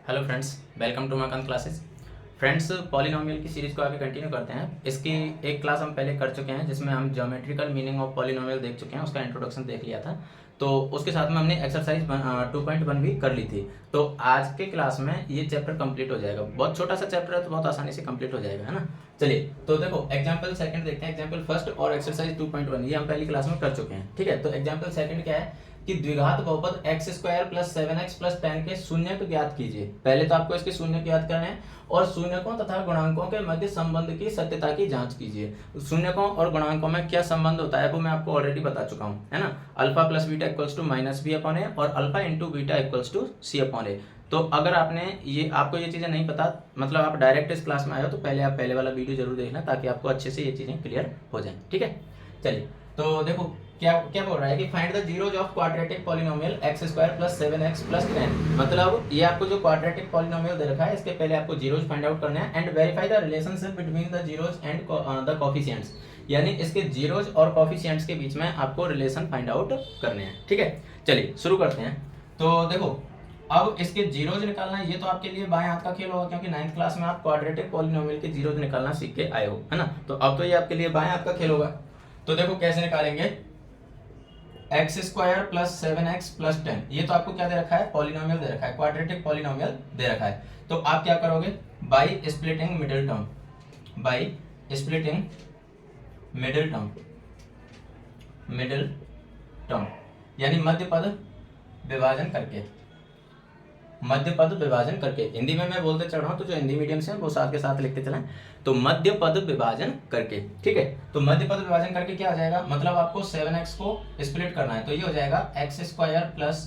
Hello friends, welcome to मकान classes. Friends, polynomial की series को आगे कंटिन्यू करते हैं। इसकी एक क्लास हम पहले कर चुके हैं जिसमें हम ज्योमेट्रिकल मीनिंग ऑफ पॉलिनोमियल देख चुके हैं, उसका इंट्रोडक्शन देख लिया था। तो उसके साथ में हमने एक्सरसाइज 2.1 भी कर ली थी। तो आज के क्लास में ये चैप्टर कंप्लीट हो जाएगा। बहुत छोटा सा चैप्टर है तो बहुत आसानी से कंप्लीट हो जाएगा, है ना। चलिए, तो देखो एग्जाम्पल सेकंड देखते हैं। एग्जाम्पल फर्स्ट और एक्सरसाइज 2.1 ये हम पहली क्लास में कर चुके हैं, ठीक है। तो एग्जाम्पल सेकंड क्या है कि द्विघात बहुपद x square plus 7x plus 10 के शून्य को ज्ञात कीजिए। पहले तो आपको इसके शून्य ज्ञात करने हैं और शून्यकों तथा गुणांकों के मध्य संबंध की सत्यता की जांच कीजिए। शून्यकों और गुणांकों में क्या संबंध होता है वो मैं आपको ऑलरेडी बता चुका हूँ, है ना। Alpha plus beta equals to minus B upon A और alpha into beta equals to C upon A. तो अगर आपको ये चीज़ें नहीं पता, मतलब आप डायरेक्ट इस क्लास में आए हो, तो पहले आप पहले वाला वीडियो जरूर देखना ताकि आपको अच्छे से ये चीज़ें क्लियर हो जाएं, ठीक है। चलिए, तो देखो क्या क्या बोल रहा है कि find the zeros of quadratic polynomial x square plus 7x plus 10। मतलब ये आपको जो क्वाड्रेटिक पॉलिनोमियल दे रखा है इसके पहले आपको जीरोज फाइंड आउट करना है and verify the relationship between the zeros and the coefficients. यानी इसके जीरोज और कोफिशिएंट्स के बीच में आपको रिलेशन फाइंड आउट करने हैं, ठीक है। चलिए शुरू करते हैं। तो देखो, अब इसके जीरोज निकालना है, ये तो आपके लिए बाएं हाथ का खेल होगा क्योंकि 9th क्लास में आप क्वाड्रेटिक पॉलिनोमियल के जीरोज निकालना सीख के आए हो, है ना। तो अब तो ये आपके लिए बाएं हाथ का खेल होगा। तो देखो कैसे निकालेंगे। X square plus 7x plus 10, ये तो आपको क्या दे रखा है, पॉलिनोमियल दे रखा है, क्वाड्रेटिक पॉलिनोमियल दे रखा है। तो आप क्या करोगे, by splitting middle term, by splitting middle term, middle term यानी मध्य पद विभाजन करके, मध्य पद विभाजन करके। हिंदी में मैं बोलते चल रहा हूँ तो जो हिंदी मीडियम से हैं वो साथ के साथ लिखते चलें। तो मध्य पद विभाजन करके, ठीक है। तो मध्य पद विभाजन करके क्या हो जाएगा, मतलब आपको 7x को स्प्लिट करना है, तो ये हो जाएगा x square plus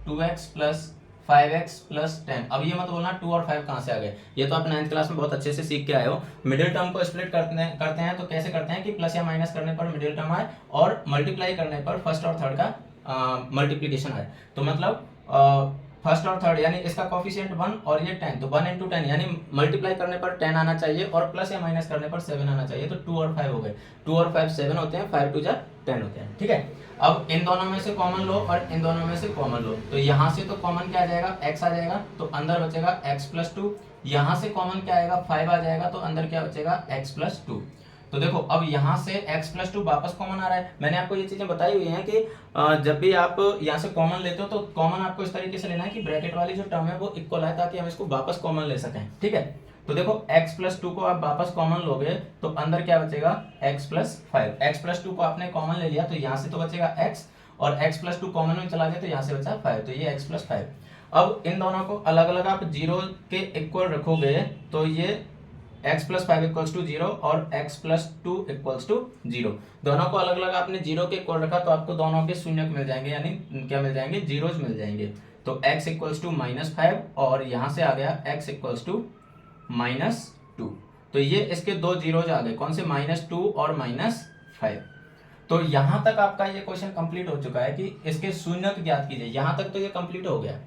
2x plus 5x plus 10। अब ये मत बोलना 2 और 5 कहाँ से आ गए, ये तो आप 9th क्लास में बहुत अच्छे से सीख के आए हो। मिडिल टर्म को स्प्लिट करते हैं तो कैसे करते हैं कि प्लस या माइनस करने पर मिडिल टर्म आए और मल्टीप्लाई करने पर फर्स्ट और थर्ड का मल्टीप्लीकेशन आए। तो मतलब फर्स्ट और थर्ड यानी इसका कॉफिशिएंट 1 और ये 10, तो 1 इंटू 10 यानी मल्टीप्लाई करने पर 10 आना चाहिए और प्लस या माइनस करने पर 7 आना चाहिए। तो 2 और 5 हो गए, 2 और 5 7 होते हैं, 5 2 जा 10 होते हैं, ठीक है। अब इन दोनों में से कॉमन लो और इन दोनों में से कॉमन लो, तो यहाँ से तो कॉमन क्या आ जाएगा, x आ जाएगा, तो अंदर बचेगा x प्लस 2। यहाँ से कॉमन क्या आएगा, 5 आ जाएगा, तो अंदर क्या बचेगा, x प्लस 2। तो देखो अब यहाँ से x प्लस 2 वापस कॉमन आ रहा है। मैंने आपको ये चीजें बताई हुई हैं कि जब भी आप यहाँ से कॉमन लेते हो तो कॉमन आपको इस तरीके से लेना है कि ब्रैकेट वाली जो टर्म है वो इक्वल है ताकि हम इसको वापस कॉमन ले सकें, ठीक है। तो देखो x प्लस 2 को आप वापस कॉमन लोगे तो अंदर क्या बचेगा, x प्लस 5। x प्लस 2 को आपने कॉमन ले लिया तो यहाँ से तो बचेगा x और x प्लस 2 कॉमन में चला गया तो यहाँ से बचा 5, तो ये x प्लस 5। अब इन दोनों को अलग अलग आप जीरो के इक्वल रखोगे तो ये x प्लस 5 इक्वल्स टू 0 और x प्लस 2 इक्वल्स टू 0। दोनों को अलग अलग आपने जीरो के इक्वल रखा तो आपको दोनों के शून्य मिल जाएंगे, यानी क्या मिल जाएंगे, जीरोज मिल जाएंगे। तो x इक्वल्स टू -5 और यहाँ से आ गया x इक्वल्स टू -2। तो ये इसके दो जीरोज आ गए, कौन से, -2 और -5। तो यहाँ तक आपका ये क्वेश्चन कंप्लीट हो चुका है कि इसके शून्य ज्ञात कीजिए। यहाँ तक तो ये कंप्लीट हो गया।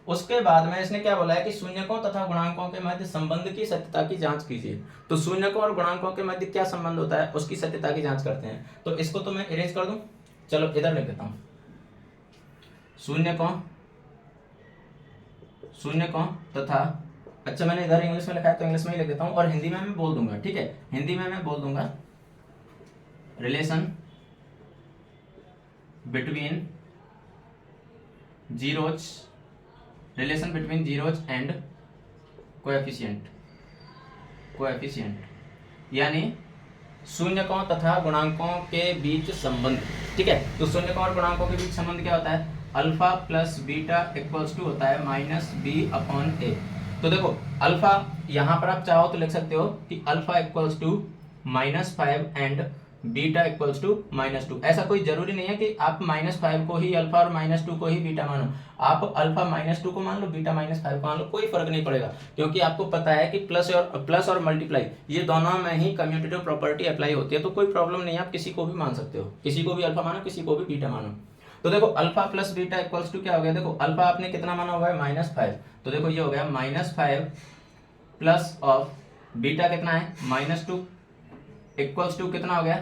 उसके बाद में इसने क्या बोला है कि शून्यकों तथा गुणांकों के मध्य संबंध की सत्यता की जांच कीजिए। तो शून्यकों और गुणांकों के मध्य क्या संबंध होता है उसकी सत्यता की जांच करते हैं। तो इसको तो मैं इरेज कर दूं, चलो इधर लिख देता हूं, शून्यकों तथा, अच्छा मैंने इधर इंग्लिश में लिखा है तो इंग्लिश में ही लिख देता हूं और हिंदी में मैं बोल दूंगा, ठीक है। हिंदी में मैं बोल दूंगा relation between zeros, relation between zeros and coefficient, यानी शून्यकों तथा गुणांकों के बीच संबंध, ठीक है। तो शून्यकों और गुणांकों के बीच संबंध क्या होता है, alpha plus beta equals to होता है माइनस बी अपॉन ए। तो देखो अल्फा, यहाँ पर आप चाहो तो लिख सकते हो कि alpha equals to -5 and beta equals to -2। ऐसा कोई जरूरी नहीं है कि आप -5 को ही अल्फा और -2 को ही बीटा मानो। आप अल्फा -2 को मान लो, बीटा -5 को मान लो, कोई फर्क नहीं पड़ेगा क्योंकि आपको पता है कि प्लस और मल्टीप्लाई ये दोनों में ही कम्यूटेटिव प्रॉपर्टी अप्लाई होती है। तो कोई प्रॉब्लम नहीं है, आप किसी को भी मान सकते हो, किसी को भी अल्फा मानो, किसी को भी बीटा मानो। तो देखो alpha plus beta equals to क्या हो गया, देखो अल्फा आपने कितना माना हुआ है, -5, तो देखो ये हो गया -5 प्लस ऑफ बीटा कितना है, -2 इक्वल्स टू कितना हो गया,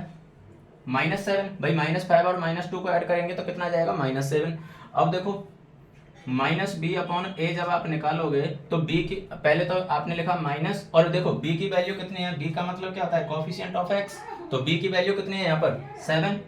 -7। भाई -5 और -2 को ऐड करेंगे तो कितना आ जाएगा, -7। अब देखो माइनस बी अपॉन ए जब आप निकालोगे तो बी की पहले तो आपने लिखा माइनस, और देखो बी की वैल्यू कितनी है, बी का मतलब क्या होता है कोफिशिएंट ऑफ एक्स, तो बी की वैल्यू कितनी है यहाँ पर 7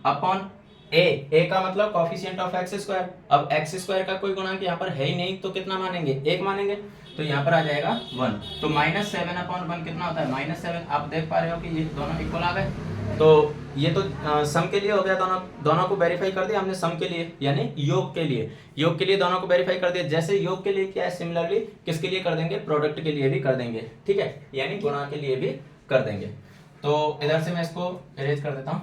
अपॉन ए का मतलब कोफिशिएंट ऑफ एक्स स्क्वायर। अब एक्स स्क्वायर का कोई गुणांक यहाँ पर है ही नहीं तो कितना मानेंगे, 1 मानेंगे, तो यहाँ पर आ जाएगा 1। तो -7 अपॉन 1 कितना होता है -7। आप देख पा रहे हो कि ये दोनों इक्वल आ गए। तो ये तो सम के लिए हो गया, दोनों को वेरीफाई कर दिया हमने सम के लिए, यानी योग के लिए दोनों को वेरीफाई कर दिया। जैसे योग के लिए क्या है, सिमिलरली किसके लिए कर देंगे, प्रोडक्ट के लिए भी कर देंगे, ठीक है, यानी गुणा के लिए भी कर देंगे। तो इधर से मैं इसको इरेज कर देता हूं।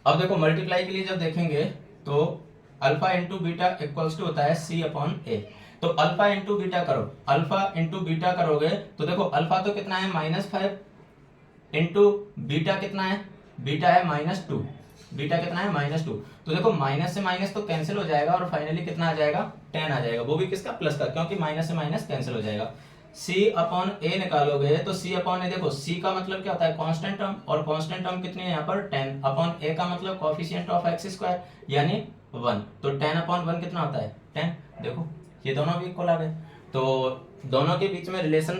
अब देखो मल्टीप्लाई के लिए जब देखेंगे तो alpha into beta equals to होता है सी अपॉन ए। तो अल्फा इंटू बीटा करो, अल्फा इंटू बीटा करोगे तो देखो अल्फा तो कितना है -5 इंटू बीटा कितना है, बीटा है -2, बीटा कितना है -2। तो देखो माइनस से माइनस तो कैंसिल हो जाएगा और फाइनली कितना आ जाएगा 10 आ जाएगा, वो भी किसका प्लस का, क्योंकि माइनस से माइनस कैंसिल हो जाएगा। c अपॉन ए निकालोगे तो c अपॉन ए, देखो c का मतलब क्या होता है कांस्टेंट टर्म, और कांस्टेंट टर्म कितनी है यहाँ पर 10 अपॉन ए का मतलब कोफिशिएंट ऑफ एक्स स्क्वायर यानी 1, तो 10 अपॉन 1 कितना होता है 10। देखो ये दोनों भी इक्वल आ गए, तो दोनों के बीच में रिलेशन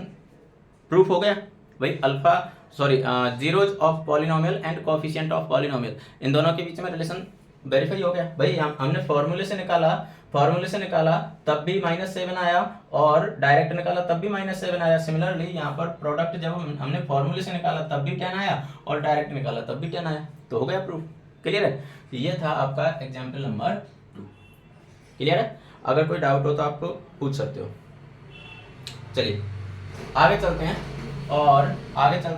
प्रूफ हो गया भाई। Alpha zeros of polynomial and coefficient of polynomial, इन दोनों के बीच में रिलेशन वेरीफाई हो गया भाई। हमने फॉर्मूले से निकाला तब भी -7 आया, और डायरेक्ट निकाला तब भी -7 आया। सिमिलरली यहाँ पर प्रोडक्ट जब हमने फॉर्मूले से निकाला तब भी 10 आया, और डायरेक्ट निकाला तब भी 10 आया, तो हो गया प्रूफ। क्लियर है, ये था आपका एग्जाम्पल नंबर 2। क्लियर है, अगर कोई डाउट हो तो आप पूछ सकते हो। चलिए आगे चलते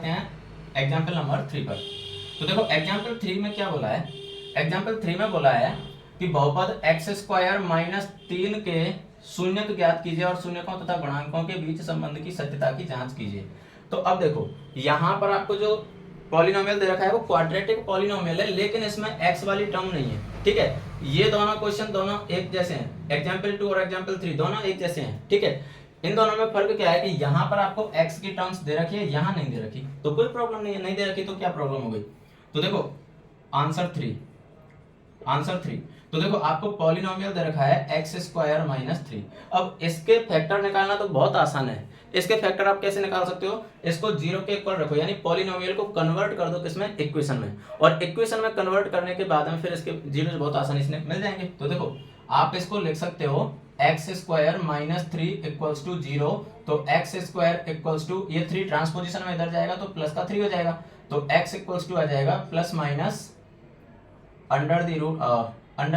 हैं एग्जाम्पल नंबर 3 पर। तो देखो एग्जाम्पल 3 में क्या बोला है, एग्जाम्पल 3 में बोला है कि बहुपद x स्क्वायर -3 के शून्यक ज्ञात कीजिए और शून्यकों तथा गुणांकों के बीच संबंध की सत्यता की जांच कीजिए। तो अब देखो यहाँ पर आपको जो पॉलिनोमियल दे रखा है वो क्वाड्रेटिक पॉलिनोमियल है, लेकिन इसमें x वाली टर्म नहीं है, ठीक है। ये दोनों क्वेश्चन दोनों एक जैसे हैं, एग्जाम्पल 2 और एग्जाम्पल 3 दोनों एक जैसे हैं, ठीक है। इन दोनों में फर्क क्या है कि यहाँ पर आपको x की टर्म्स दे रखी है, यहाँ नहीं दे रखी, तो कोई प्रॉब्लम नहीं है, नहीं दे रखी तो क्या प्रॉब्लम हो गई। तो देखो आंसर 3, तो देखो आपको पॉलिनोमियल दे रखा है x स्क्वायर -3। अब इसके फैक्टर निकालना तो बहुत आसान है। इसके फैक्टर आप कैसे निकाल सकते हो, इसको 0 के इक्वल रखो, यानी पॉलिनोमियल को कन्वर्ट कर दो किसमें, इक्वेशन में, और इक्वेशन में कन्वर्ट करने के बाद में फिर इसके जीरो बहुत आसानी से मिल जाएंगे। तो देखो आप इसको लिख सकते हो x स्क्वायर -3 इक्वल्स टू 0, तो x स्क्वायर इक्वल्स टू, ये 3 ट्रांसपोजिशन में इधर जाएगा तो प्लस का 3 हो जाएगा, तो x इक्वल्स टू आ जाएगा plus minus under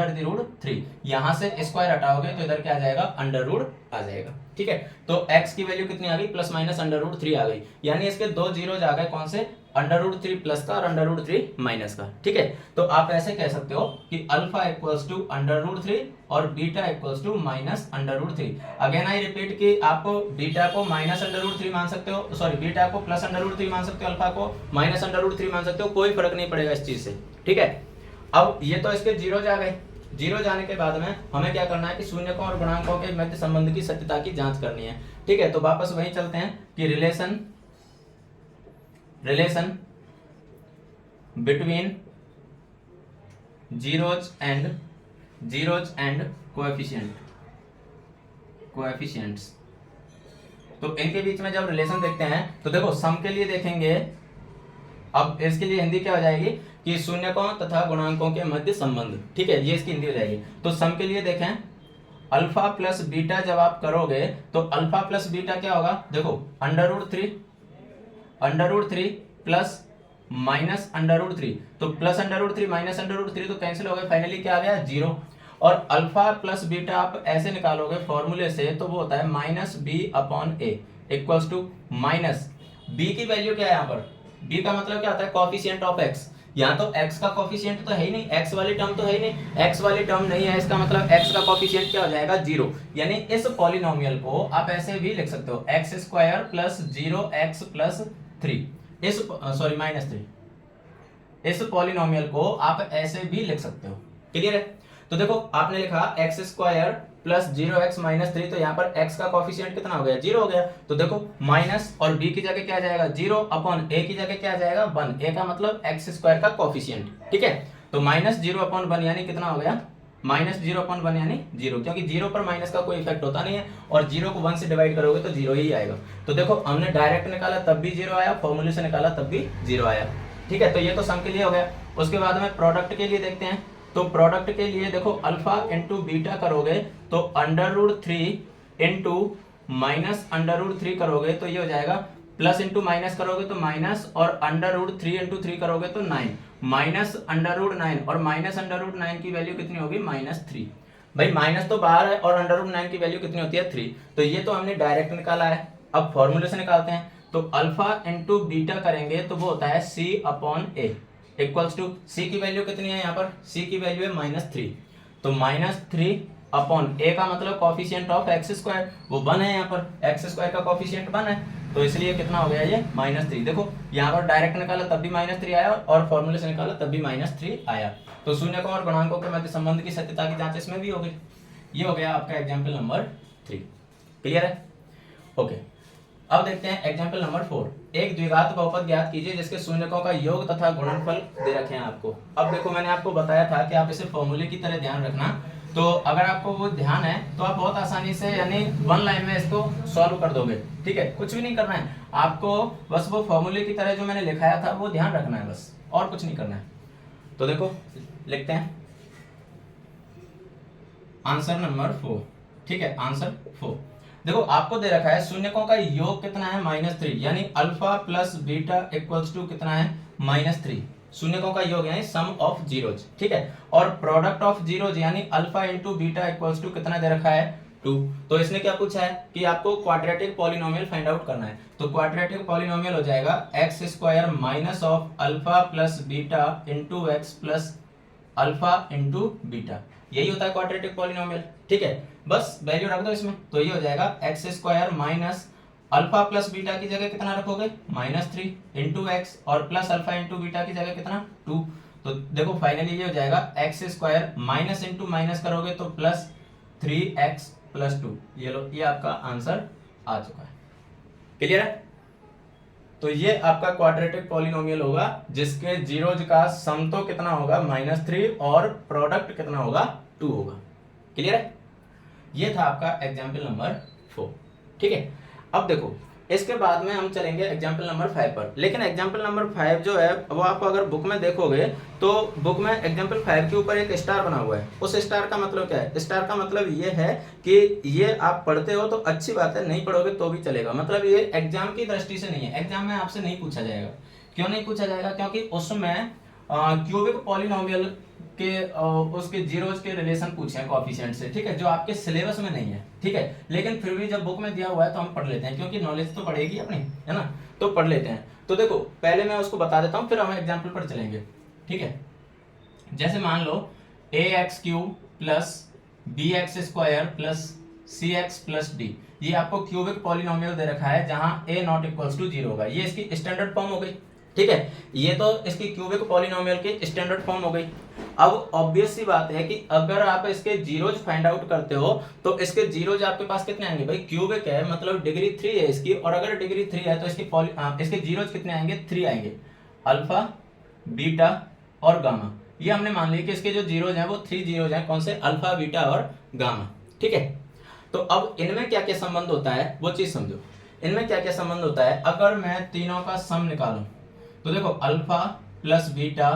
the root 3। यहां से स्क्वायर हटाओगे तो इधर क्या आ जाएगा, अंडर रूट आ जाएगा, ठीक है। तो x की वैल्यू कितनी आ गई, प्लस माइनस अंडर रूट 3 आ गई, यानी इसके दो जीरोज आ गए, कौन से, अंडर रूट 3 प्लस का और अंडर रूट 3 माइनस का, ठीक है। तो आप ऐसे कह सकते हो कि alpha equals to under root 3 और beta equals to minus under root 3। Again I repeat कि आप बीटा को माइनस अंडर रूट 3 मान सकते हो, सॉरी बीटा को प्लस अंडर रूट 3 मान सकते हो, अल्फा को माइनस अंडर रूट 3 मान सकते हो, कोई फर्क नहीं पड़ेगा इस चीज से, ठीक है। अब ये तो इसके जीरो जा गए, जीरो जाने के बाद में हमें क्या करना है कि शून्यकों और गुणांकों के मध्य संबंध की सत्यता की जांच करनी है, ठीक है। तो वापस वहीं चलते हैं कि relation between zeros and coefficients. तो इनके बीच में जब रिलेशन देखते हैं तो देखो सम के लिए देखेंगे, अब इसके लिए हिंदी क्या हो जाएगी कि शून्यकों तथा गुणांकों के मध्य संबंध, ठीक है, ये इसकी हिंदी हो जाएगी। तो सम के लिए देखें अल्फा प्लस बीटा जब आप करोगे तो अल्फा प्लस बीटा क्या होगा, देखो under root 3 plus minus under root 3, तो plus under root 3 minus under root 3 तो कैंसिल हो गए, फाइनली क्या आ गया 0। और अल्फा प्लस बीटा आप ऐसे निकालोगे फॉर्मूले से तो वो होता है minus B upon A equals to minus B की वैल्यू क्या है, यहाँ पर b का मतलब क्या होता है कोफिशिएंट ऑफ x। यहाँ तो x का कोफिशिएंट तो है ही नहीं, x वाली टर्म तो है ही नहीं, x वाली टर्म नहीं है, इसका मतलब x का कोफिशिएंट क्या हो जाएगा 0। यानी इस पॉलिनोमियल को आप ऐसे भी लिख सकते हो x square plus 0x plus 3, इस सॉरी -3, इस पॉलिनोमियल को आप ऐसे भी लिख सकते हो। क्लियर है, तो देखो आपने लिखा x square plus 0x minus 3, तो यहाँ पर x का कोफिशिएंट कितना हो गया 0 हो गया, तो देखो माइनस और b की जगह क्या आ जाएगा 0 अपॉन a की जगह क्या आ जाएगा 1, a का मतलब x स्क्वायर का कोफिशिएंट, ठीक है। तो -0 अपॉन 1 यानी कितना हो गया -0/1 यानी 0, क्योंकि 0 पर माइनस का कोई इफेक्ट होता नहीं है और 0 को 1 से डिवाइड करोगे तो 0 ही आएगा। तो देखो हमने डायरेक्ट निकाला तब भी 0 आया, फॉर्मूले से निकाला तब भी 0 आया। ठीक है, तो ये तो सम के लिए हो गया। उसके बाद में प्रोडक्ट के लिए देखते हैं। तो प्रोडक्ट के लिए देखो अल्फा इंटू बीटा करोगे तो √3 इंटू -√3 करोगे तो ये हो जाएगा, प्लस इंटू माइनस करोगे तो माइनस, और √3 इंटू 3 करोगे तो 9, -√9, और -√9 की वैल्यू कितनी होगी, -3। भाई माइनस तो बाहर है और √9 की वैल्यू कितनी होती है, 3। तो ये तो हमने डायरेक्ट निकाला है। अब फॉर्मूले से निकालते हैं। तो अल्फा इंटू बीटा करेंगे तो वो होता है C/A इक्वल्स टू, सी की वैल्यू कितनी है यहाँ पर, सी की वैल्यू है -3। तो -3/A का मतलब कॉफिशिएंट ऑफ x², वो 1 है, यहाँ पर x² का कॉफिशिएंट 1 है, तो इसलिए कितना हो गया ये -3। देखो यहाँ पर डायरेक्ट निकाला तब भी -3 आया और फॉर्मूले से निकाला तब भी -3 आया। तो शून्यकों और गुणांकों के मध्य संबंध की सत्यता की जांच इसमें भी हो गई। ये हो गया आपका एग्जाम्पल नंबर 3। क्लियर है? ओके, अब देखते हैं एग्जाम्पल नंबर 4। एक द्विघात बहुपद ज्ञात कीजिए जिसके शून्यकों का योग तथा गुणनफल दे रखे हैं आपको। अब देखो मैंने आपको बताया था कि आप इसे फॉर्मूले की तरह ध्यान रखना, तो अगर आपको वो ध्यान है तो आप बहुत आसानी से यानी 1 लाइन में इसको सॉल्व कर दोगे। ठीक है, कुछ भी नहीं करना है आपको, बस वो फॉर्मूले की तरह जो मैंने लिखाया था वो ध्यान रखना है बस, और कुछ नहीं करना है। तो देखो लिखते हैं आंसर नंबर 4। ठीक है, आंसर 4। देखो आपको दे रखा है शून्यकों का योग कितना है, -3, यानी alpha plus beta equals to कितना है, -3। शून्यकों का योग यानी सम ऑफ जीरोज। ठीक है, और प्रोडक्ट ऑफ जीरोज यानी alpha into beta equals to कितना दे रखा है, 2। तो इसने क्या पूछा है कि आपको क्वाड्रेटिक पॉलिनोमियल फाइंड आउट करना है। तो क्वाड्रेटिक पॉलिनोमियल हो जाएगा x² minus of alpha plus beta into x plus alpha into beta, यही होता है क्वाड्रेटिक पॉलिनोमियल। ठीक है, बस वैल्यू रख दो इसमें, तो ये हो जाएगा x² minus alpha plus beta की जगह कितना रखोगे, -3 इंटू एक्स, और प्लस अल्फा इंटू बीटा की जगह कितना, 2। तो देखो फाइनली ये हो जाएगा x² माइनस इंटू माइनस करोगे तो प्लस 3x प्लस 2। ये लो, ये आपका आंसर आ चुका है। क्लियर है? तो ये आपका क्वाड्रेटिक पॉलिनोमियल होगा जिसके जीरोज का सम तो कितना होगा, -3, और प्रोडक्ट कितना होगा, 2 होगा। क्लियर है? ये था आपका एग्जाम्पल नंबर 4। ठीक है, अब देखो इसके बाद में हम चलेंगे एग्जाम्पल नंबर 5 पर। लेकिन एग्जाम्पल नंबर 5 जो है वो आप अगर बुक में देखोगे तो बुक में एग्जाम्पल 5 के ऊपर एक स्टार बना हुआ है। उस स्टार का मतलब क्या है, स्टार का मतलब ये है कि ये आप पढ़ते हो तो अच्छी बात है, नहीं पढ़ोगे तो भी चलेगा। मतलब ये एग्जाम की दृष्टि से नहीं है, एग्जाम में आपसे नहीं पूछा जाएगा। क्यों नहीं पूछा जाएगा, क्योंकि उसमें क्यूबिक पॉलिनोमियल के उसके जीरोज के रिलेशन पूछे हैं कोएफिशिएंट से। ठीक है, जो आपके सिलेबस में नहीं है। ठीक है, लेकिन फिर भी जब बुक में दिया हुआ है तो हम पढ़ लेते हैं, क्योंकि नॉलेज तो बढ़ेगी अपनी, है ना, तो पढ़ लेते हैं। तो देखो पहले मैं उसको बता देता हूँ, फिर हम एग्जाम्पल पर चलेंगे। ठीक है, जैसे मान लो ax³ plus bx² plus cx plus d, ये आपको क्यूबिक पॉलिनोमियल दे रखा है जहां a नॉट इक्वल्स टू 0 होगा। ये इसकी स्टैंडर्ड फॉर्म हो गई। ठीक है, ये तो इसकी क्यूबिक पॉलिनोमियल की स्टैंडर्ड फॉर्म हो गई। अब ऑब्वियस सी बात है कि अगर आप इसके जीरोज फाइंड आउट करते हो तो इसके जीरोज आपके पास कितने आएंगे, भाई क्यूबिक है मतलब डिग्री 3 है इसकी, और अगर डिग्री 3 है तो इसके जीरोज कितने आएंगे, 3 आएंगे, अल्फा बीटा और गामा। ये हमने मान लिया कि इसके जो जीरोज हैं वो 3 जीरोज हैं, कौन से, अल्फा बीटा और गामा। ठीक है, तो अब इनमें क्या क्या संबंध होता है वो चीज समझो। इनमें क्या क्या संबंध होता है, अगर मैं तीनों का सम निकालूं तो देखो alpha plus beta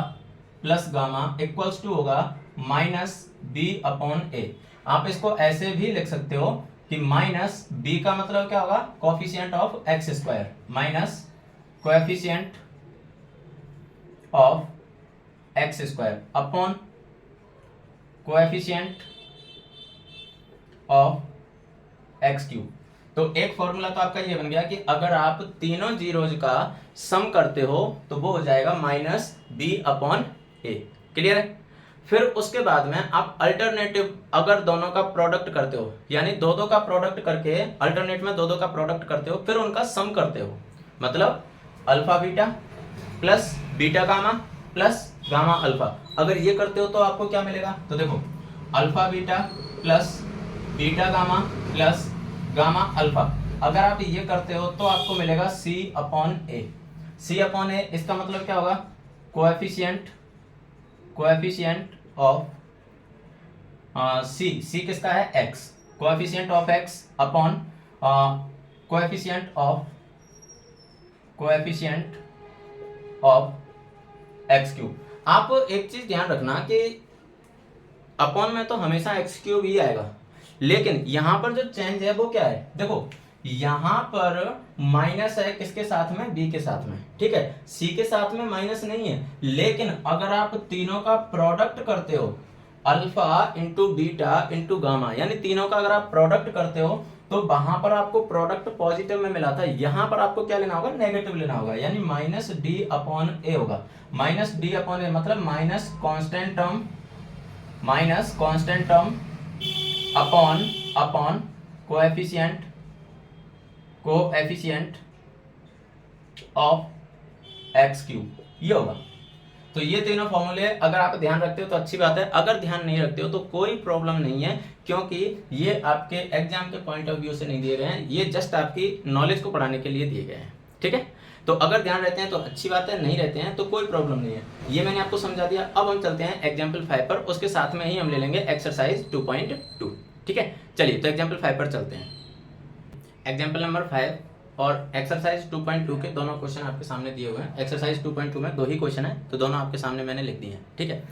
plus gamma equals to होगा -b/a। आप इसको ऐसे भी लिख सकते हो कि माइनस b का मतलब क्या होगा, coefficient of x² minus coefficient of x² upon coefficient of x³। तो एक फॉर्मूला तो आपका ये बन गया कि अगर आप तीनों जीरोज का सम करते हो तो वो हो जाएगा -b/a। क्लियर है? फिर उसके बाद में आप अल्टरनेटिव अगर दोनों का प्रोडक्ट करते हो, यानी दो का प्रोडक्ट करके अल्टरनेट में दो का प्रोडक्ट करते हो, फिर उनका सम करते हो, मतलब alpha beta plus beta gamma plus gamma alpha, अगर ये करते हो तो आपको क्या मिलेगा, तो देखो alpha beta plus beta gamma plus gamma alpha, अगर आप ये करते हो तो आपको मिलेगा C/A। C/A इसका मतलब क्या होगा, कोएफिशिएंट ऑफ सी किसका है, x, coefficient of x upon coefficient of x cube. आप एक चीज ध्यान रखना कि अपॉन में तो हमेशा एक्स क्यूब ही आएगा, लेकिन यहां पर जो चेंज है वो क्या है, देखो यहां पर माइनस है किसके साथ में, बी के साथ में, ठीक है, सी के साथ में माइनस नहीं है, लेकिन अगर आप तीनों का प्रोडक्ट करते हो, alpha into beta into gamma, यानी तीनों का अगर आप प्रोडक्ट करते हो तो वहां पर आपको प्रोडक्ट पॉजिटिव में मिला था, यहां पर आपको क्या लेना होगा, नेगेटिव लेना होगा, यानी माइनस डी अपॉन ए होगा। माइनस डी अपॉन ए मतलब minus constant term upon coefficient of x cube, ये होगा। तो ये तीनों फॉर्मूले अगर आप ध्यान रखते हो तो अच्छी बात है, अगर ध्यान नहीं रखते हो तो कोई प्रॉब्लम नहीं है, क्योंकि ये आपके एग्जाम के पॉइंट ऑफ व्यू से नहीं दिए गए हैं, ये जस्ट आपकी नॉलेज को बढ़ाने के लिए दिए गए हैं, ठीक है। तो अगर ध्यान रहते हैं तो अच्छी बात है, नहीं रहते हैं तो कोई प्रॉब्लम नहीं है। ये मैंने आपको समझा दिया। अब हम चलते हैं एग्जाम्पल 5 पर, उसके साथ में ही हम ले लेंगे एक्सरसाइज 2.2, ठीक है। चलिए तो एग्जाम्पल 5 पर चलते हैं। एग्जाम्पल नंबर 5 और एक्सरसाइज 2.2 के दोनों क्वेश्चन आपके सामने दिए हुए हैं। एक्सरसाइज 2.2 में 2 ही क्वेश्चन है, तो दोनों आपके सामने मैंने लिख दिए हैं, ठीक है।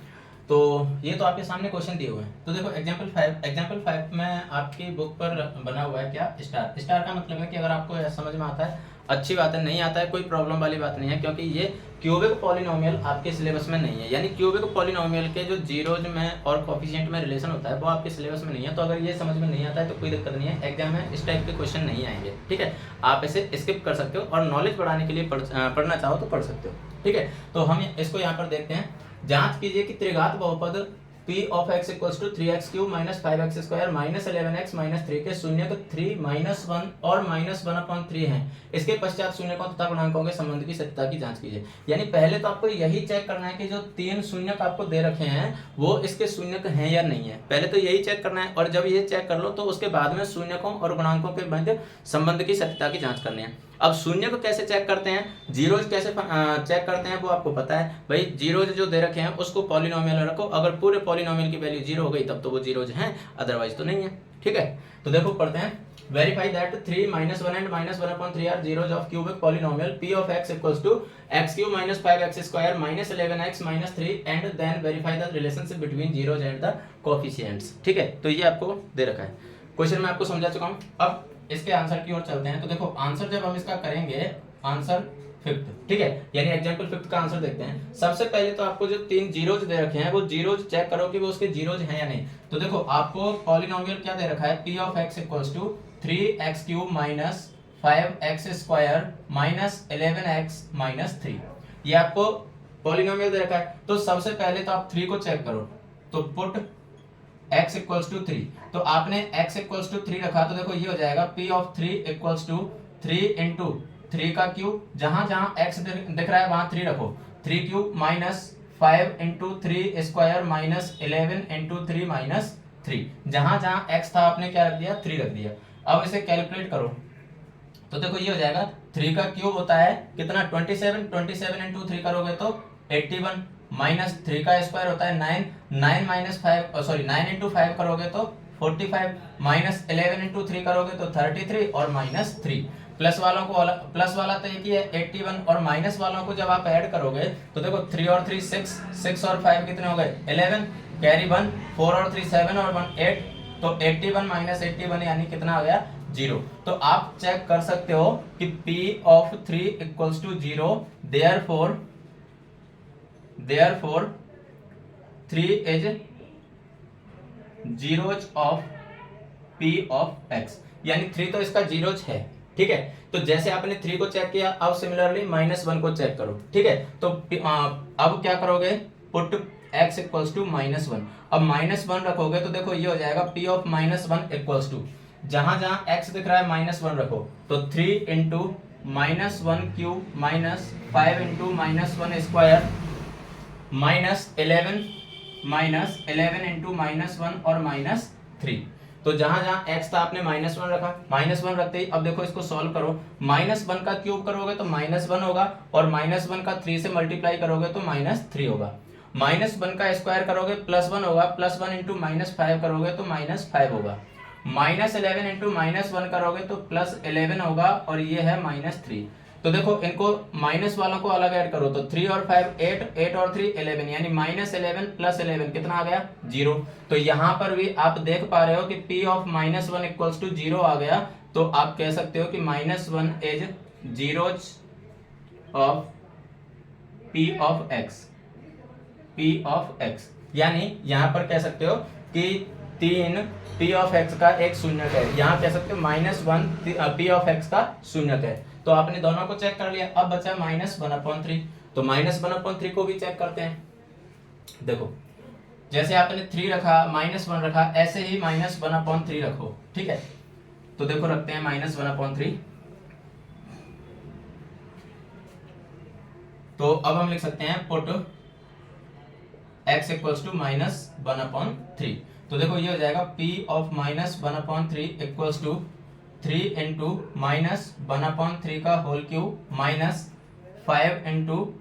तो ये तो आपके सामने क्वेश्चन दिए हुए हैं। तो देखो एग्जाम्पल 5 में आपकी बुक पर बना हुआ है क्या, स्टार का मतलब है कि अगर आपको समझ में आता है अच्छी बात है, नहीं आता है कोई प्रॉब्लम वाली बात नहीं है, क्योंकि ये क्यूबिक पॉलिनोमियल आपके सिलेबस में नहीं है, यानी क्यूबिक पॉलिनोमियल के जो जीरोज में और कोफिशिएंट में रिलेशन होता है वो आपके सिलेबस में नहीं है। तो अगर ये समझ में नहीं आता है तो कोई दिक्कत नहीं है, एग्जाम में इस टाइप के क्वेश्चन नहीं आएंगे, ठीक है। आप इसे स्किप कर सकते हो और नॉलेज बढ़ाने के लिए पढ़ना चाहो तो पढ़ सकते हो, ठीक है। तो हम इसको यहाँ पर देखते हैं। जांच कीजिए कि त्रिघात बहुपद p of x equals to 3x cube minus 5x square minus 11x minus 3 के शून्य 3 माइनस 1 और माइनस 1/3 हैं। इसके पश्चात शून्यकों तथा गुणांकों के संबंध की सत्यता की जांच कीजिए। यानी पहले तो आपको यही चेक करना है कि जो 3 शून्यक आपको दे रखे हैं वो इसके शून्यक हैं या नहीं है, पहले तो यही चेक करना है। और जब ये चेक कर लो तो उसके बाद में शून्यकों और गुणांकों के मध्य संबंध की सत्यता की जांच करनी है। अब शून्य को कैसे चेक करते हैं, जीरोज कैसे चेक करते हैं वो आपको पता है भाई। जीरोज जो दे रखे हैं उसको पॉलिनोमियल रखो, अगर पूरे पॉलिनोमियल की वैल्यू 0 हो गई तब तो वो जीरोज हैं, अदरवाइज तो नहीं है, ठीक है। तो देखो पढ़ते हैं। Verify that 3 - 1 and -1/3 are zeros of cubic polynomial p of x equals to x cube minus 5x square minus 11x minus 3 and then verify the relationship between zeros and the coefficients, ठीक है। तो ये आपको दे रखा है, question मैं आपको समझा चुका हूँ। अब इसके आंसर की ओर चलते हैं। तो देखो आंसर जब हम इसका करेंगे, आंसर 5th, ठीक है, यानी एग्जांपल 5th का आंसर देखते हैं। सबसे पहले तो आपको जो 3 जीरोज दे रखे हैं वो जीरोज चेक करो कि वो उसके जीरोज हैं या नहीं। तो देखो आपको पॉलिनोमियल क्या दे रखा है, p of x equals to 3x cube minus 5x square minus 11x minus 3, ये आपको पॉलिनोमियल दे रखा है। तो सबसे पहले तो आप 3 को चेक करो, तो पुट x इक्वल्स टू 3, तो आपने x इक्वल्स टू 3 रखा, तो देखो ये हो जाएगा p of 3 equals to 3 into 3 का क्यूब, जहां जहां x दिख रहा है वहां 3 रखो, 3 cube minus 5 into 3 square minus 11 into 3 minus 3, जहां जहां x था आपने क्या रख दिया, 3 रख दिया। अब इसे कैलकुलेट करो, तो देखो ये हो जाएगा 3 का क्यूब होता है कितना, 27 इंटू 3 करोगे तो 81, माइनस 3 का स्क्वायर होता है 9 इंटू 5 करोगे तो 45, माइनस 11 इंटू 3 करोगे तो 33 और माइनस 3। प्लस वाला तो एक ही है 81, और माइनस वालों को जब आप ऐड करोगे तो देखो 3 और 3 6 और 5 कितने हो गए 11, कैरी 1, 4 और 3 7 और 1 8, तो 81 माइनस 81 यानी कितना आ गया 0। तो आप चेक कर सकते हो कि p of 3 equals to 0, therefore 3 is zeros of p of x, यानी 3 तो इसका जीरोज है, ठीक है। तो जैसे आपने 3 को चेक किया, अब सिमिलरली -1 को चेक करो, ठीक है। तो अब क्या करोगे, पुट x इक्वल्स टू -1, अब -1 रखोगे तो देखो ये हो जाएगा p ऑफ -1 इक्वल्स टू, जहां जहां x दिख रहा है -1 रखो, तो 3 into -1 cube minus 5 into -1 square minus 11 into -1 और -3। तो जहां जहां x था आपने -1 रखा, -1 रखते ही अब देखो इसको सॉल्व करो, -1 का क्यूब करोगे तो -1 होगा, और -1 का 3 से मल्टीप्लाई करोगे तो -3 होगा, -1 का स्क्वायर करोगे +1 होगा, +1 इंटू -5 करोगे तो -5 होगा, -11 इंटू -1 करोगे तो +11 होगा, और ये है -3। तो देखो इनको माइनस वालों को अलग ऐड करो तो 3 और 5 8, 8 और 3 11, यानी -11 + 11 कितना आ गया 0। तो यहाँ पर भी आप देख पा रहे हो कि P ऑफ -1 इक्वल्स टू 0 आ गया। तो आप कह सकते हो कि -1 is zeros of P of x, P of x, यानी यहाँ पर कह सकते हो कि 3 P ऑफ x का एक शून्यक है। यहाँ कह सकते हो -1 P ऑफ x का शून्यक है। तो आपने दोनों को चेक कर लिया, अब बचा -1/3। तो -1/3 को भी चेक करते हैं। देखो जैसे आपने 3 रखा, -1 रखा, ऐसे ही -1/3 रखो, ठीक है। तो देखो रखते हैं -1/3। तो अब हम लिख सकते हैं पुट x इक्वल्स टू -1/3। तो देखो ये हो जाएगा P of -1/3 equals to 3 into -1/3 का होल क्यूब -5 इंटू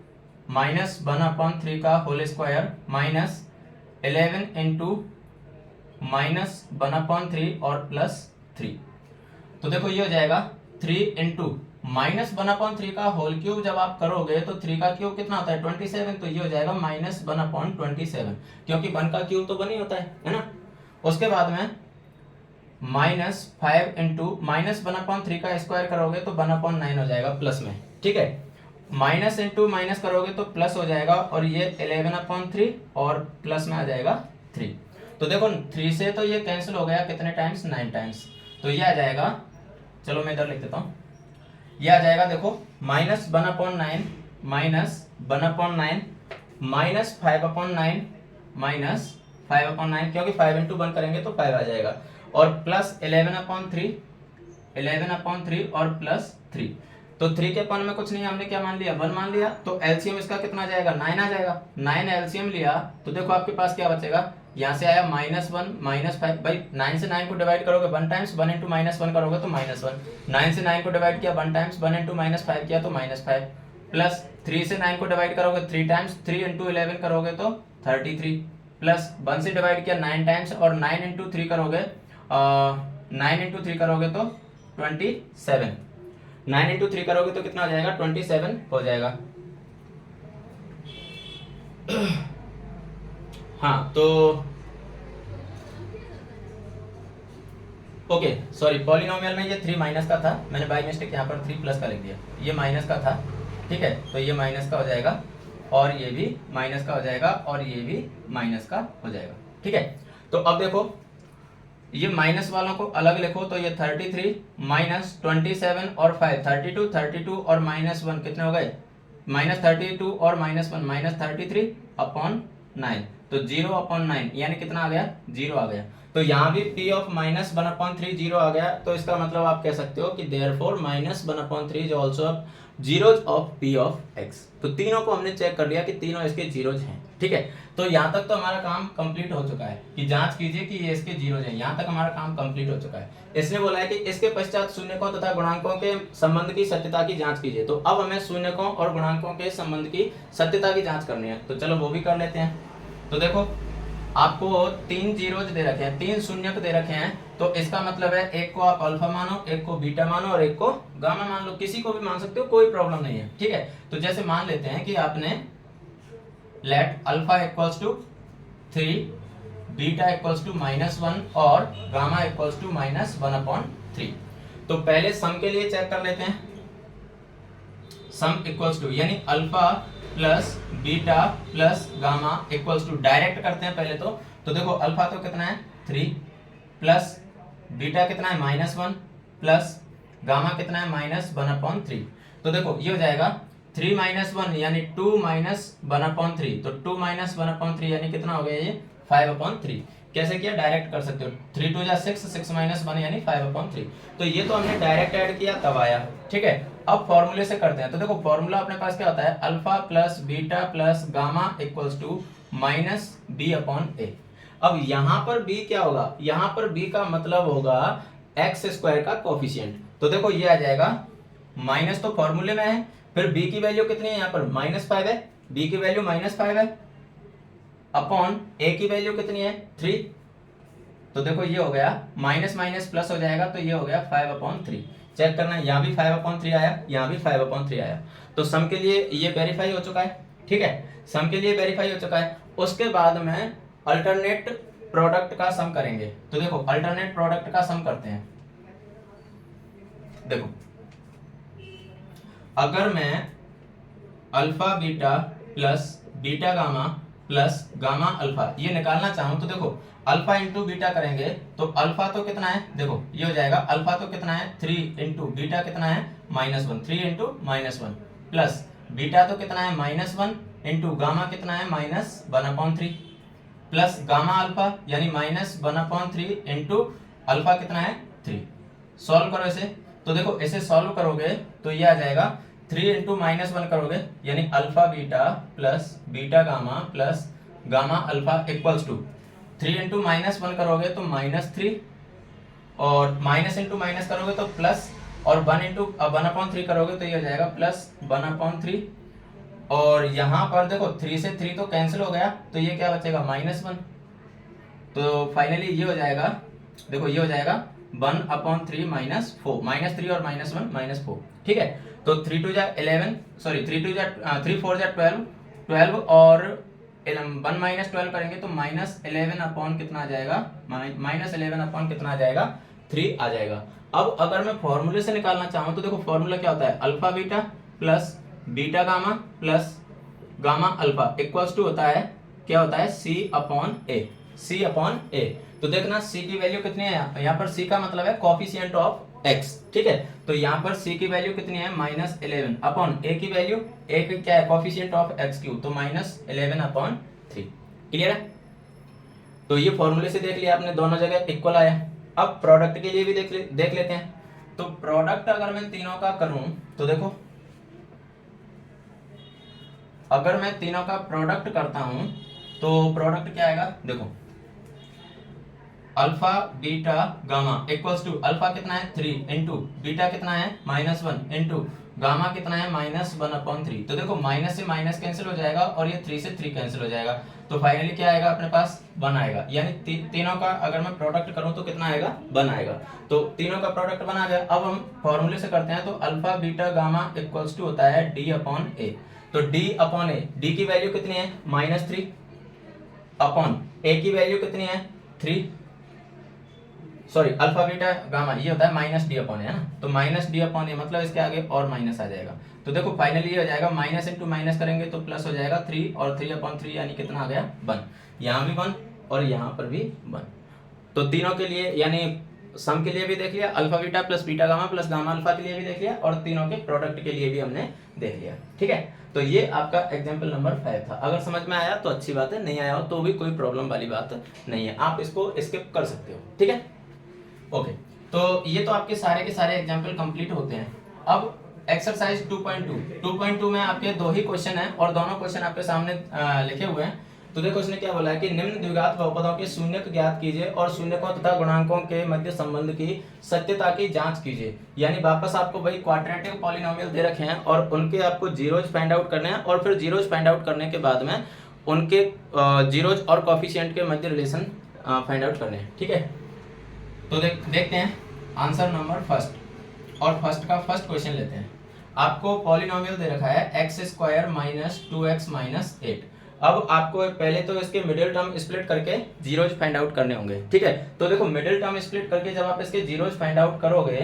-1/3 का होल स्क्वायर -11 इंटू -1/3 और +3। तो देखो ये हो जाएगा 3 इंटू -1/3 का होल क्यूब जब आप करोगे तो 3 का क्यूब कितना होता है 27। तो ये हो जाएगा -1/27, क्योंकि 1 का क्यूब तो 1 ही होता है ना। उसके बाद में -5 इंटू -1/3 का स्क्वायर करोगे तो 1/9 हो जाएगा प्लस में, ठीक है। माइनस इंटू माइनस करोगे तो प्लस हो जाएगा, और ये 11/3 और प्लस में आ जाएगा 3। तो देखो 3 से तो ये कैंसिल हो गया, कितने टाइम्स 9 टाइम्स। तो ये आ जाएगा, चलो मैं इधर लिख देता हूँ, ये आ जाएगा देखो -1/9 -1/9 -5/9 -5/9, क्योंकि 5 इंटू 1 करेंगे तो 5 आ जाएगा, और प्लस 11/3 और +3। तो 3 के पन में कुछ नहीं, हमने क्या मान लिया 1 मान लिया। तो एलसीएम इसका कितना आ जाएगा 9 आ जाएगा। 9 एलसीएम लिया तो देखो आपके पास क्या बचेगा, यहाँ से आया -1 -5, भाई 9 से 9 को डिवाइड करोगे 1 टाइम्स, 1 इंटू -1 करोगे तो -1, 9 से 9 को डिवाइड किया 1 टाइम्स, 1 इंटू -5 किया तो -5, प्लस 3 से 9 को डिवाइड करोगे 3 टाइम्स, 3 इंटू 11 करोगे तो 33, प्लस 1 से डिवाइड किया 9 टाइम्स, और 9 इंटू 3 करोगे 9 इंटू 3 करोगे तो 27, 9 इंटू 3 करोगे तो कितना हो जाएगा 27 हो जाएगा। हाँ तो ओके सॉरी, पॉलिनोमियल में ये 3 माइनस का था, मैंने बाई मिस्टेक यहाँ पर 3 प्लस का लिख दिया, ये माइनस का था, ठीक है। तो ये माइनस का हो जाएगा, और ये भी माइनस का हो जाएगा, और ये भी माइनस का हो जाएगा, ठीक है। तो अब देखो ये माइनस वालों को अलग लिखो, तो ये 33 -27 और 5 32, 32 और -1 कितने हो गए -32 और -1 -33/9, तो 0/9 यानी कितना आ गया 0 आ गया। तो यहाँ भी P ऑफ -1/3 0 आ गया। तो इसका मतलब आप कह सकते हो कि therefore -1/3 is also zeros of P of x। तो तीनों को हमने चेक कर लिया कि तीनों इसके जीरोज हैं, ठीक है। तो यहाँ तक तो हमारा काम कंप्लीट हो चुका है कि जांच कीजिए कि ये इसके जीरोज हैं। यहाँ तक हमारा काम कंप्लीट हो चुका है। इसने बोला है कि इसके पश्चात शून्यकों तथा गुणांकों के संबंध की सत्यता की जांच कीजिए। तो अब हमें शून्यकों और गुणांकों के संबंध की सत्यता की जांच करनी है, तो चलो वो भी कर लेते हैं। तो देखो आपको 3 जीरोज दे रखे हैं, 3 शून्यक दे रखे हैं। तो इसका मतलब है एक को आप अल्फा मानो, एक को बीटा मानो, और एक को गामा मान लो, किसी को भी मान सकते हो, कोई प्रॉब्लम नहीं है, ठीक है। तो जैसे मान लेते हैं कि आपने let alpha equals to 3, beta equals to -1 और गामा इक्वल्स टू -1/3। तो पहले सम के लिए चेक कर लेते हैं। सम इक्वल्स टू यानी alpha plus beta plus gamma equals to, direct करते हैं पहले तो देखो अल्फा तो कितना है 3, प्लस बीटा कितना है -1, प्लस गामा कितना है -1/3। तो देखो ये हो जाएगा 3 - 1 यानी 2 - 1/3। तो 2 - 1/3 यानी कितना हो गया ये 5/3। कैसे किया, डायरेक्ट कर सकते हो, 3 2 6, 6 - 1 यानी 5/3। तो ये तो हमने डायरेक्ट ऐड किया तब आया, ठीक है। अब फॉर्मूले से करते हैं। तो देखो फॉर्मूला अपने पास क्या होता है, alpha plus beta plus gamma equals to -b/a। अब यहाँ पर b क्या होगा, यहाँ पर b का मतलब होगा x² का कोफिशिएंट। तो देखो ये आ जाएगा, माइनस तो फॉर्मूले में है, फिर b की वैल्यू कितनी है यहाँ पर -5 है, b की वैल्यू -5 है, अपॉन ए की वैल्यू कितनी है 3, तो देखो ये हो गया माइनस माइनस प्लस हो जाएगा, तो ये हो गया 5/3। चेक करना, यहाँ भी 5/3 आया, यहाँ भी 5/3 आया, तो सम के लिए ये वेरीफाई हो चुका है। ठीक है, सम के लिए वेरीफाई हो चुका है। उसके बाद में अल्टरनेट प्रोडक्ट का सम करेंगे। तो देखो अल्टरनेट प्रोडक्ट का सम करते हैं। देखो अगर मैं alpha beta plus beta gamma plus gamma alpha ये निकालना चाहूं, तो देखो अल्फा इंटू बीटा करेंगे तो अल्फा तो कितना है, देखो ये हो जाएगा अल्फा तो कितना है 3 इंटू बीटा कितना है -1, 3 इंटू -1 प्लस बीटा तो कितना है -1 इंटू गामा कितना है -1/3 प्लस गामा अल्फा यानी -1/3 इंटू अल्फा कितना है 3। सॉल्व करो इसे, तो देखो इसे सॉल्व करोगे तो ये आ जाएगा 3 इंटू -1 करोगे यानी alpha beta plus beta gamma plus gamma alpha equals to 3 into -1 करोगे तो -3 और माइनस इंटू माइनस करोगे तो प्लस और 1 इंटू 1/3 करोगे तो ये हो जाएगा प्लस 1/3 और यहाँ पर देखो 3 से 3 तो कैंसिल हो गया तो ये क्या बचेगा -1। तो फाइनली ये हो जाएगा, देखो ये हो जाएगा 1/3 -4 -3 और -1 -4। ठीक है, तो 3 2 जा 11 सॉरी 3 2 जा 3 4 जा 12 और 1 माइनस 12 करेंगे तो -11 अपॉन कितना आ जाएगा, -11 अपॉन कितना आ जाएगा 3 आ जाएगा। अब अगर मैं फॉर्मूले से निकालना चाहूँ तो देखो फॉर्मूला क्या होता है, alpha beta plus beta gamma plus gamma alpha equals to होता है, क्या होता है C/A। तो देखना C की वैल्यू कितनी है, यहाँ पर C का मतलब है कोफिशिएंट ऑफ x। ठीक है, तो यहाँ पर C की वैल्यू कितनी है -11 अपॉन A की वैल्यू, A की क्या है कोफिशिएंट ऑफ x3 तो -11/3। क्लियर है, तो ये फॉर्मूले से देख लिया आपने, दोनों जगह इक्वल आया। अब प्रोडक्ट के लिए भी देख लेते हैं। तो प्रोडक्ट अगर मैं तीनों का करूं तो देखो अगर मैं तीनों का प्रोडक्ट करता हूं तो प्रोडक्ट क्या आएगा, देखो alpha beta gamma equals to alpha कितना है 3 इंटू बीटा कितना है -1 इंटू गामा कितना है -1/3। तो देखो माइनस से माइनस कैंसिल हो जाएगा और ये 3 से 3 कैंसिल हो जाएगा, तो फाइनली क्या आएगा अपने पास 1 आएगा। यानी तीनों का अगर मैं प्रोडक्ट करूं तो कितना आएगा 1 आएगा। तो तीनों का प्रोडक्ट 1 आ गया। अब हम फॉर्मूले से करते हैं, तो alpha beta gamma equals to होता है D/A। तो D/A, D की वैल्यू कितनी है -3 अपॉन A की वैल्यू कितनी है 3 सॉरी अल्फा बीटा गामा ये होता है -D/A है ना, तो -D/A मतलब इसके आगे और माइनस आ जाएगा। तो देखो फाइनली ये हो जाएगा माइनस इंटू माइनस करेंगे तो प्लस हो जाएगा 3 और 3/3 यानी कितना आ गया 1। यहाँ भी 1 और यहाँ पर भी 1। तो तीनों के लिए यानी सम के लिए भी देख लिया, alpha beta plus beta gamma plus gamma alpha के लिए भी देख लिया और तीनों के प्रोडक्ट के लिए भी हमने देख लिया। ठीक है, तो ये आपका एग्जाम्पल नंबर 5 था। अगर समझ में आया तो अच्छी बात है, नहीं आया हो तो भी कोई प्रॉब्लम वाली बात नहीं है, आप इसको स्किप कर सकते हो। ठीक है, ओके, तो ये तो आपके सारे के सारे एग्जाम्पल कंप्लीट होते हैं। अब एक्सरसाइज 2.2 में आपके 2 ही क्वेश्चन हैं और दोनों क्वेश्चन आपके सामने लिखे हुए हैं। तो देखो इसने क्या बोला है कि निम्न द्विघात बहुपदों के शून्यक ज्ञात कीजिए और शून्यकों तथा गुणांकों के मध्य संबंध की सत्यता की जांच कीजिए। यानी वापस आपको वही क्वाड्रेटिक पॉलिनोमियल दे रखे हैं और उनके आपको जीरोज फाइंड आउट करने हैं और फिर जीरोज फाइंड आउट करने के बाद में उनके जीरोज और कोफिशिएंट के मध्य रिलेशन फाइंड आउट करने हैं। ठीक है, तो देखते हैं आंसर नंबर फर्स्ट, और फर्स्ट का फर्स्ट क्वेश्चन लेते हैं। आपको पॉलिनोमियल दे रखा है x² - 2x - 8। अब आपको पहले तो इसके मिडिल टर्म स्प्लिट करके जीरोज फाइंड आउट करने होंगे। ठीक है, तो देखो मिडिल टर्म स्प्लिट करके जब आप इसके जीरोज फाइंड आउट करोगे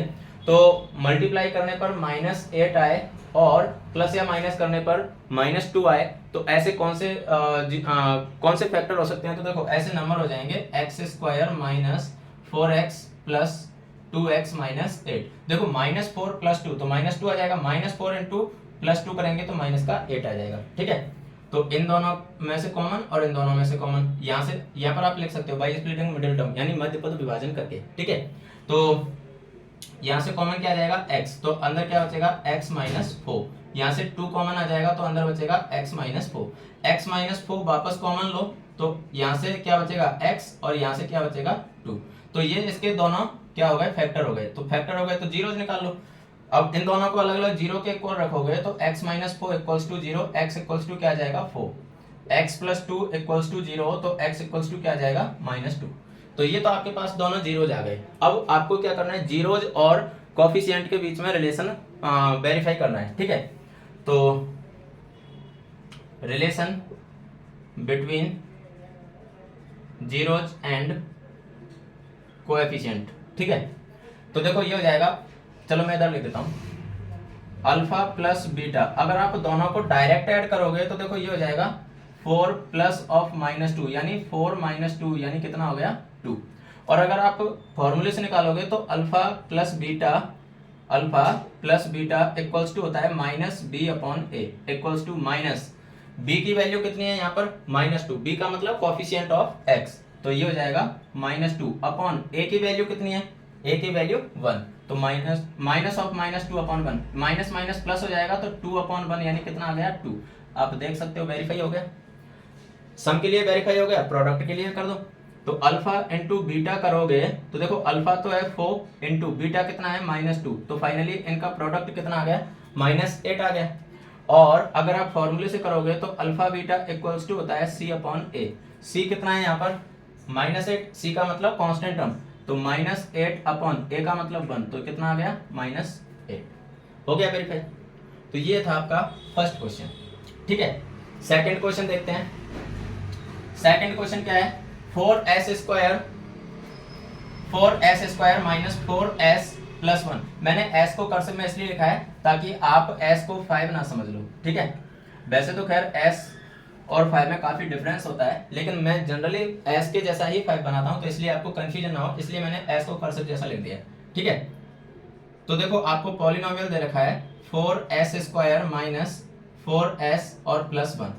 तो मल्टीप्लाई करने पर -8 आए और प्लस या माइनस करने पर -2 आए, तो ऐसे कौन से फैक्टर हो सकते हैं। तो देखो ऐसे नंबर हो जाएंगे x² - 4x + 2x - 8। देखो -4 + 2 तो -2 आ जाएगा, -4 इंटू +2 करेंगे तो माइनस का 8 आ जाएगा। ठीक है, तो इन दोनों में से कॉमन और इन दोनों में से कॉमन यहाँ पर आप लिख सकते हो बाई स्प्लिटिंग मिडिल टर्म यानी मध्य पद विभाजन करके। ठीक है, तो यहाँ से कॉमन क्या आ जाएगा x, तो अंदर क्या बचेगा x - 4। यहाँ से 2 कॉमन आ जाएगा तो अंदर बचेगा x - 4। x - 4 वापस कॉमन लो तो यहाँ से क्या बचेगा x और यहाँ से क्या बचेगा 2। तो ये इसके दोनों क्या हो गए फैक्टर हो गए, तो फैक्टर हो गए तो जीरोज निकाल लो। अब इन दोनों को अलग अलग जीरो के इक्वल रखोगे तो x - 4 = 0, x = क्या आ जाएगा 4। x plus two equals to zero हो तो x इक्वल्स टू क्या आ जाएगा -2। तो ये तो आपके पास दोनों जीरोज आ गए। अब आपको क्या करना है, जीरोज और कोफिशिएंट के बीच में रिलेशन वेरीफाई करना है, ठीक है। तो relation between zeros and coefficient, ठीक है। तो देखो ये हो जाएगा, चलो मैं इधर लिख देता हूँ, अल्फा प्लस बीटा। अगर आप दोनों को डायरेक्ट ऐड करोगे तो देखो ये हो जाएगा 4 प्लस ऑफ -2 यानी 4 - 2 यानी कितना हो गया 2। और अगर आप फॉर्मूले से निकालोगे तो alpha plus beta equals to होता है -b/a equals to minus b की वैल्यू कितनी है यहाँ पर -2, b का मतलब कोफिशिएंट ऑफ x, तो ये हो जाएगा -2 अपॉन a की वैल्यू कितनी है, a की वैल्यू 1, तो minus of -2/1, minus minus plus हो जाएगा तो 2/1 यानी कितना आ गया 2। आप देख सकते हो वेरीफाई हो गया, सम के लिए वेरीफाई हो गया, प्रोडक्ट के लिए कर दो। तो अल्फा इंटू बीटा करोगे तो देखो अल्फा तो है 4 इंटू बीटा कितना है -2, तो फाइनली इनका प्रोडक्ट कितना आ गया -8 आ गया। और अगर आप फॉर्मूले से करोगे तो अल्फा बीटा इक्वल्स टू होता है c/a, c कितना है यहाँ पर -8, c का मतलब कांस्टेंट टर्म, तो -8/a का मतलब 1, तो कितना आ गया -8। हो गया वेरीफाई। तो ये था आपका फर्स्ट क्वेश्चन, ठीक है। सेकंड क्वेश्चन देखते हैं। सेकंड क्वेश्चन क्या है, 4s square minus 4s plus 1। मैंने s को कर्सिव में इसलिए लिखा है ताकि आप s को 5 ना समझ लो, ठीक है। वैसे तो खैर s और 5 में काफी डिफरेंस होता है, लेकिन मैं जनरली s के जैसा ही 5 बनाता हूं, तो इसलिए आपको कंफ्यूजन ना हो इसलिए मैंने s को कर्सिव जैसा लिख दिया, ठीक है। तो देखो आपको पॉलिनोमियल दे रखा है 4s स्क्वायर माइनस 4s और प्लस 1,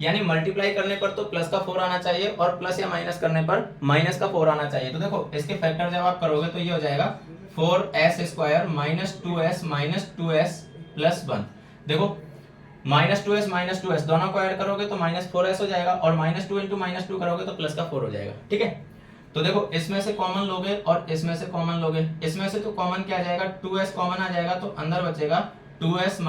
यानी मल्टीप्लाई करने पर तो प्लस का 4 आना चाहिए और प्लस या माइनस करने पर माइनस का 4 आना चाहिए। तो देखो इसके फैक्टर जब आप करोगे तो ये हो जाएगा 4s square minus 2s plus 1। देखो -2s दोनों को ऐड करोगे तो -4s हो जाएगा और -2 इंटू -2 करोगे तो प्लस का 4 हो जाएगा, ठीक है। तो देखो इसमें से कॉमन लोगे और इसमें से कॉमन लोगे, इसमें से तो कॉमन क्या आ जाएगा 2s कॉमन आ जाएगा, तो अंदर बचेगा 2s -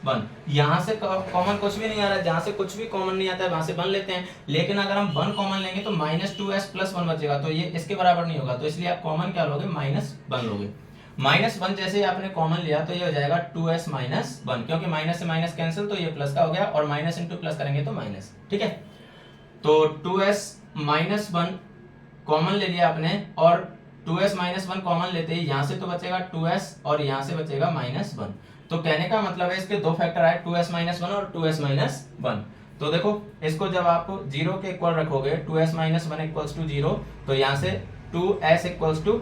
1। यहाँ से कॉमन कुछ भी नहीं आ रहा है, जहाँ से कुछ भी कॉमन नहीं आता है वहां से 1 लेते हैं, लेकिन अगर हम 1 कॉमन लेंगे तो -2s प्लस 1 बचेगा, तो ये इसके बराबर नहीं होगा, तो इसलिए आप कॉमन क्या लोगे -1 लोगे। -1 जैसे ही आपने कॉमन लिया तो ये हो जाएगा 2s - 1, क्योंकि माइनस से माइनस कैंसिल तो ये प्लस का हो गया और माइनस इंटू प्लस करेंगे तो माइनस, ठीक है। तो 2s - 1 कॉमन ले लिया आपने और 2s - 1 कॉमन लेते ही यहाँ से तो बचेगा 2s और यहाँ से बचेगा -1। तो कहने का मतलब है इसके दो फैक्टर आए 2s - 1 और 2s - 1। तो देखो इसको जब आप 0 के इक्वल रखोगे 2s - 1 इक्वल्स टू 0, तो यहाँ से 2s इक्वल्स टू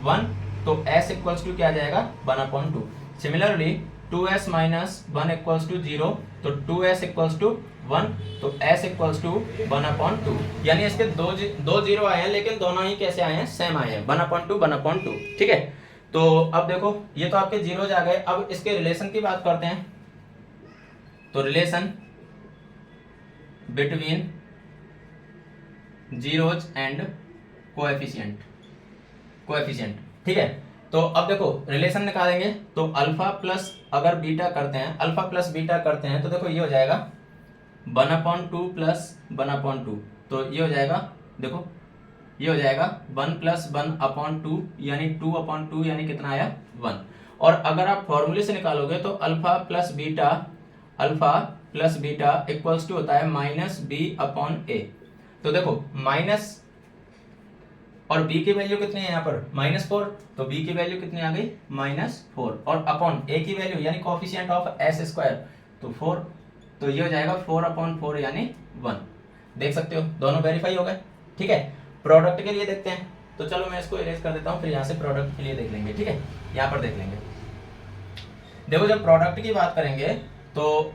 1, तो s इक्वल्स टू क्या आ जाएगा 1/2। सिमिलरली 2s - 1 इक्वल्स टू 0, तो 2s इक्वल्स टू 1, तो s इक्वल्स टू 1/2। यानी इसके दो जीरो आए हैं लेकिन दोनों ही कैसे आए हैं, सेम आए हैं 1/2, ठीक है। तो अब देखो ये तो आपके जीरोज आ गए, अब इसके रिलेशन की बात करते हैं। तो relation between zeros and coefficient, ठीक है। तो अब देखो रिलेशन निकालेंगे तो अल्फा प्लस अगर बीटा करते हैं, अल्फा प्लस बीटा करते हैं तो देखो ये हो जाएगा 1/2 प्लस 1/2, तो ये हो जाएगा, देखो ये हो जाएगा 1 + 1/2 यानी 2/2 यानी कितना आया 1। और अगर आप फॉर्मूले से निकालोगे तो alpha plus beta equals to होता है -b/a। तो देखो माइनस और b की वैल्यू कितनी है यहाँ पर -4, तो b की वैल्यू कितनी आ गई -4 और अपॉन a की वैल्यू यानी कोफिशिएंट ऑफ s स्क्वायर तो 4, तो ये हो जाएगा 4/4 यानी 1। देख सकते हो दोनों वेरीफाई हो गए, ठीक है। प्रोडक्ट के लिए देखते हैं, तो चलो मैं इसको इरेज कर देता हूँ, फिर यहाँ से प्रोडक्ट के लिए देख लेंगे, ठीक है। यहाँ पर देख लेंगे, देखो जब प्रोडक्ट की बात करेंगे तो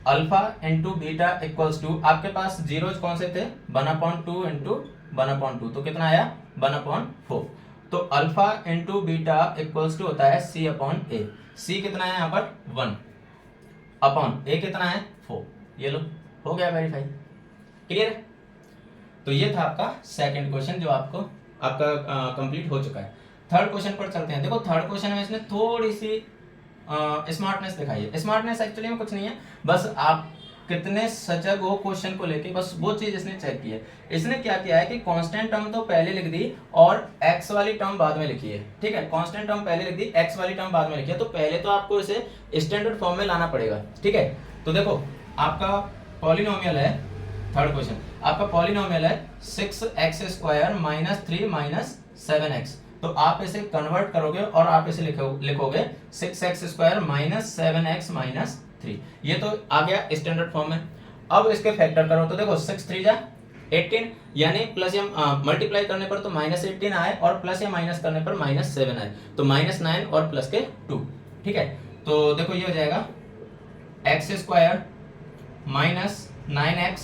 alpha into beta equals to, आपके पास जीरोज कौन से थे 1/2 इंटू 1/2, तो कितना आया 1/4। तो alpha into beta equals to होता है c/a, c कितना है यहाँ पर 1 अपॉन a कितना है 4। ये लो हो गया वेरीफाई, क्लियर। तो ये था आपका सेकंड क्वेश्चन जो आपका कंप्लीट हो चुका है। थर्ड क्वेश्चन पर चलते हैं। देखो थर्ड क्वेश्चन में इसने थोड़ी सी स्मार्टनेस दिखाई है। स्मार्टनेस एक्चुअली में कुछ नहीं है, बस आप कितने सजग हो क्वेश्चन को लेके, बस वो चीज इसने चेक की है। इसने क्या किया है कि कांस्टेंट टर्म तो पहले लिख दी और एक्स वाली टर्म बाद में लिखी है, ठीक है, कांस्टेंट टर्म पहले लिख दी, एक्स वाली टर्म बाद में लिखी है। तो पहले तो आपको इसे स्टैंडर्ड फॉर्म में लाना पड़ेगा, ठीक है। तो देखो आपका पॉलिनोमियल है, थर्ड क्वेश्चन, आपका पॉलिनोमियल है 6x² माइनस 3 माइनस 7x। तो आप इसे कन्वर्ट करोगे और आप इसे लिखोगे 6x² माइनस 7x माइनस 3। ये तो आ गया स्टैंडर्ड फॉर्म में। अब इसके फैक्टर करो तो देखो 6 3 जा 18, यानी प्लस या मल्टीप्लाई करने पर तो -18 आए और प्लस या माइनस करने पर -7 आए, तो -9 और प्लस के 2, ठीक है। तो देखो ये हो जाएगा x² minus 9x,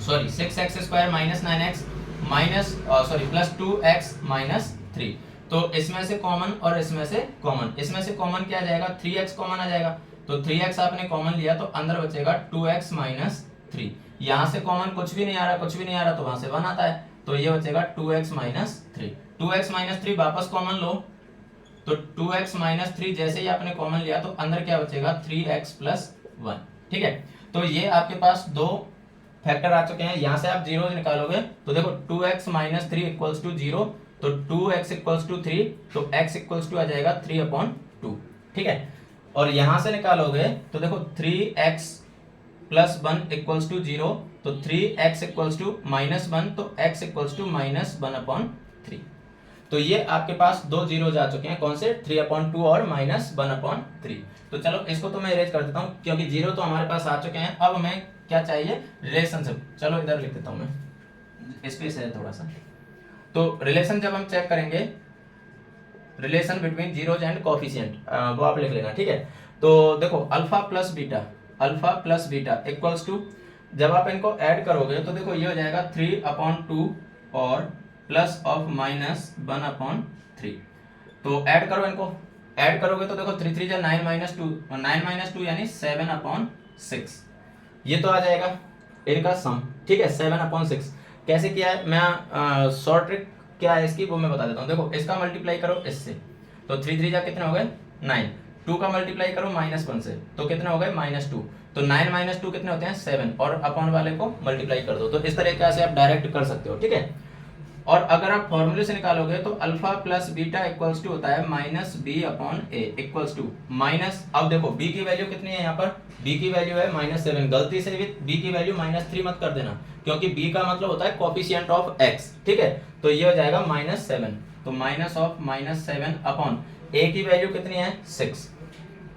sorry 6x² minus 9x minus plus 2x minus 3। तो इसमें से कॉमन और इसमें से कॉमन, इसमें से कॉमन क्या आ जाएगा, 3x कॉमन आ जाएगा। तो 3x आपने कॉमन लिया तो अंदर बचेगा 2x माइनस 3। यहां से कॉमन कुछ भी नहीं आ रहा, कुछ भी नहीं आ रहा, तो वहां से 1 आता है, तो ये बचेगा 2x माइनस 3। 2x माइनस 3 वापस कॉमन लो, तो 2x माइनस 3 जैसे ही आपने कॉमन लिया तो अंदर क्या बचेगा 3x प्लस 1, ठीक है। तो ये आपके पास दो फैक्टर आ चुके हैं। यहां से आप जीरो निकालोगे तो देखो 2x माइनस 3 इक्वल्स टू 0, तो 2x इक्वल्स टू 3, तो x इक्वल्स टू आ जाएगा 3/2, ठीक है। और यहां से निकालोगे तो देखो 3x प्लस 1 इक्वल्स टू 0, तो 3x इक्वल्स टू -1, तो x इक्वल्स टू -1/3। तो ये आपके पास दो जीरो जा चुके हैं, कौन से, 3/2 और -1/3। तो चलो इसको तो मैं इरेज कर देता हूँ क्योंकि जीरो तो हमारे पास आ चुके हैं। अब हमें क्या चाहिए, रिलेशनशिप। चलो इधर लिख देता हूँ मैं, स्पेस है थोड़ा सा। तो रिलेशन जब हम चेक करेंगे, relation between zeros and coefficient, वो आप लिख लेना, ठीक है। तो देखो alpha plus beta equals to, जब आप इनको ऐड करोगे तो देखो ये हो जाएगा 3/2 और प्लस ऑफ -1/3। तो ऐड करो, इनको ऐड करोगे तो देखो 3 3 9 - 2 यानी 7/6, ये तो आ जाएगा इनका सम, ठीक है, 7/6। कैसे किया है, मैं शॉर्ट ट्रिक क्या है इसकी वो मैं बता देता हूँ। देखो इसका मल्टीप्लाई करो इससे, तो 3 3 जा कितने हो गए 9, 2 का मल्टीप्लाई करो -1 से, तो कितने हो गए -2, तो 9 - 2 कितने होते हैं 7, और अपॉन वाले को मल्टीप्लाई कर दो। तो इस तरीके से आप डायरेक्ट कर सकते हो, ठीक है। और अगर आप फॉर्मूले से निकालोगे तो alpha plus beta equals to होता है -b/a इक्वल्स टू माइनस, अब देखो b की वैल्यू कितनी है यहाँ पर, b की वैल्यू है -7, गलती से भी b की वैल्यू -3 मत कर देना क्योंकि b का मतलब होता है कोफिशिएंट ऑफ x, ठीक है। तो ये हो जाएगा -7, तो माइनस ऑफ -7 अपॉन a की वैल्यू कितनी है 6।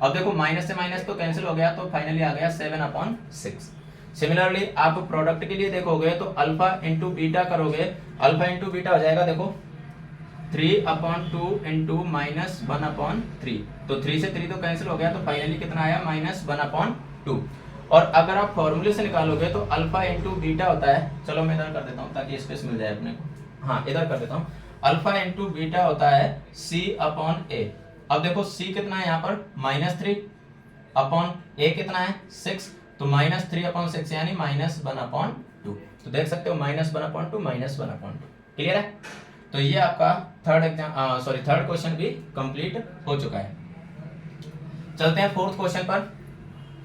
अब देखो माइनस से माइनस तो कैंसिल हो गया, तो फाइनली आ गया 7/6। सिमिलरली आप प्रोडक्ट के लिए देखोगे तो अल्फा इंटू बीटा करोगे, अल्फा इंटू बीटा हो जाएगा देखो 3/2 इंटू -1/3, तो 3 से 3 तो कैंसिल हो गया, तो फाइनली कितना आया -1/2। और अगर आप फॉर्मूले से निकालोगे तो अल्फा इंटू बीटा होता है, चलो मैं इधर कर देता हूँ ताकि स्पेस मिल जाए अपने को, हाँ इधर कर देता हूँ, अल्फा इंटू बीटा होता है c/a। अब देखो c कितना है यहाँ पर -3 अपॉन a कितना है 6, तो -3/6 यानी -1/2। तो देख सकते हो -1/2 -1/2, क्लियर है। तो ये आपका थर्ड क्वेश्चन भी कंप्लीट हो चुका है। चलते हैं फोर्थ क्वेश्चन पर।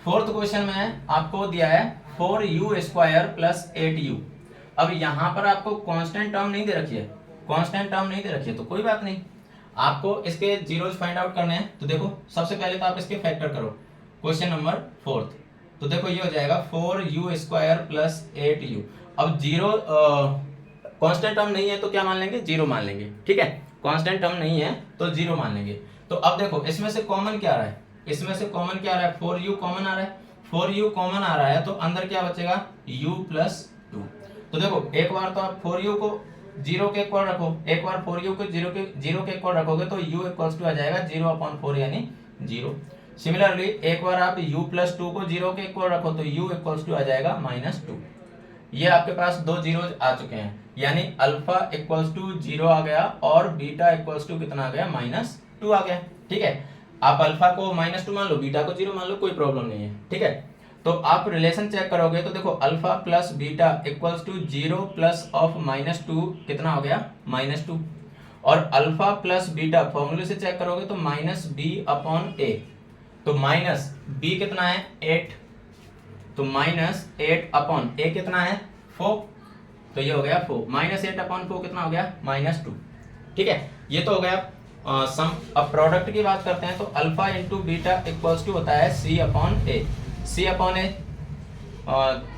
फोर्थ क्वेश्चन में आपको दिया है 4u² + 8u। अब यहाँ पर आपको कांस्टेंट टर्म नहीं दे रखी है, कांस्टेंट टर्म नहीं दे रखी है तो कोई बात नहीं, आपको इसके जीरोज फाइंड आउट करने हैं। तो देखो सबसे पहले तो आप इसके फैक्टर करो, क्वेश्चन नंबर 4। तो देखो ये हो जाएगा 4u² + 8u। अब जीरो कांस्टेंट टर्म नहीं है तो क्या मान लेंगे, जीरो मान लेंगे, ठीक है। कांस्टेंट टर्म नहीं है तो जीरो मान लेंगे। तो अब देखो इसमें से कॉमन क्या आ रहा है, इसमें से कॉमन क्या आ रहा है, 4u कॉमन आ रहा है, 4u कॉमन आ रहा है तो अंदर क्या बचेगा u + 2। तो देखो एक बार तो आप 4u को जीरो के इक्वल रखो, एक बार 4u को जीरो के इक्वल रखोगे तो u इक्वल्स टू आ जाएगा 0/4 यानी 0। सिमिलरली एक बार आप u + 2 को जीरो के इक्वल रखो तो u इक्वल्स टू आ जाएगा -2। ये आपके पास दो जीरोज आ चुके हैं, यानी अल्फा इक्वल्स टू 0 आ गया और बीटा इक्वल्स टू कितना आ गया -2 आ गया, ठीक है। आप अल्फा को -2 मान लो, बीटा को 0 मान लो, कोई प्रॉब्लम नहीं है, ठीक है। तो आप रिलेशन चेक करोगे तो देखो alpha plus beta equals to 0 plus of -2 कितना हो गया -2, और अल्फा प्लस बीटा फॉर्मूले से चेक करोगे तो -b/a, तो -b कितना है 8, तो -8 ए कितना है 4, तो ये हो गया 4, -8/4 कितना हो गया -2। ठीक है, ये तो हो गया सम। अब प्रोडक्ट की बात करते हैं तो alpha into beta equals to होता है C/A। C/A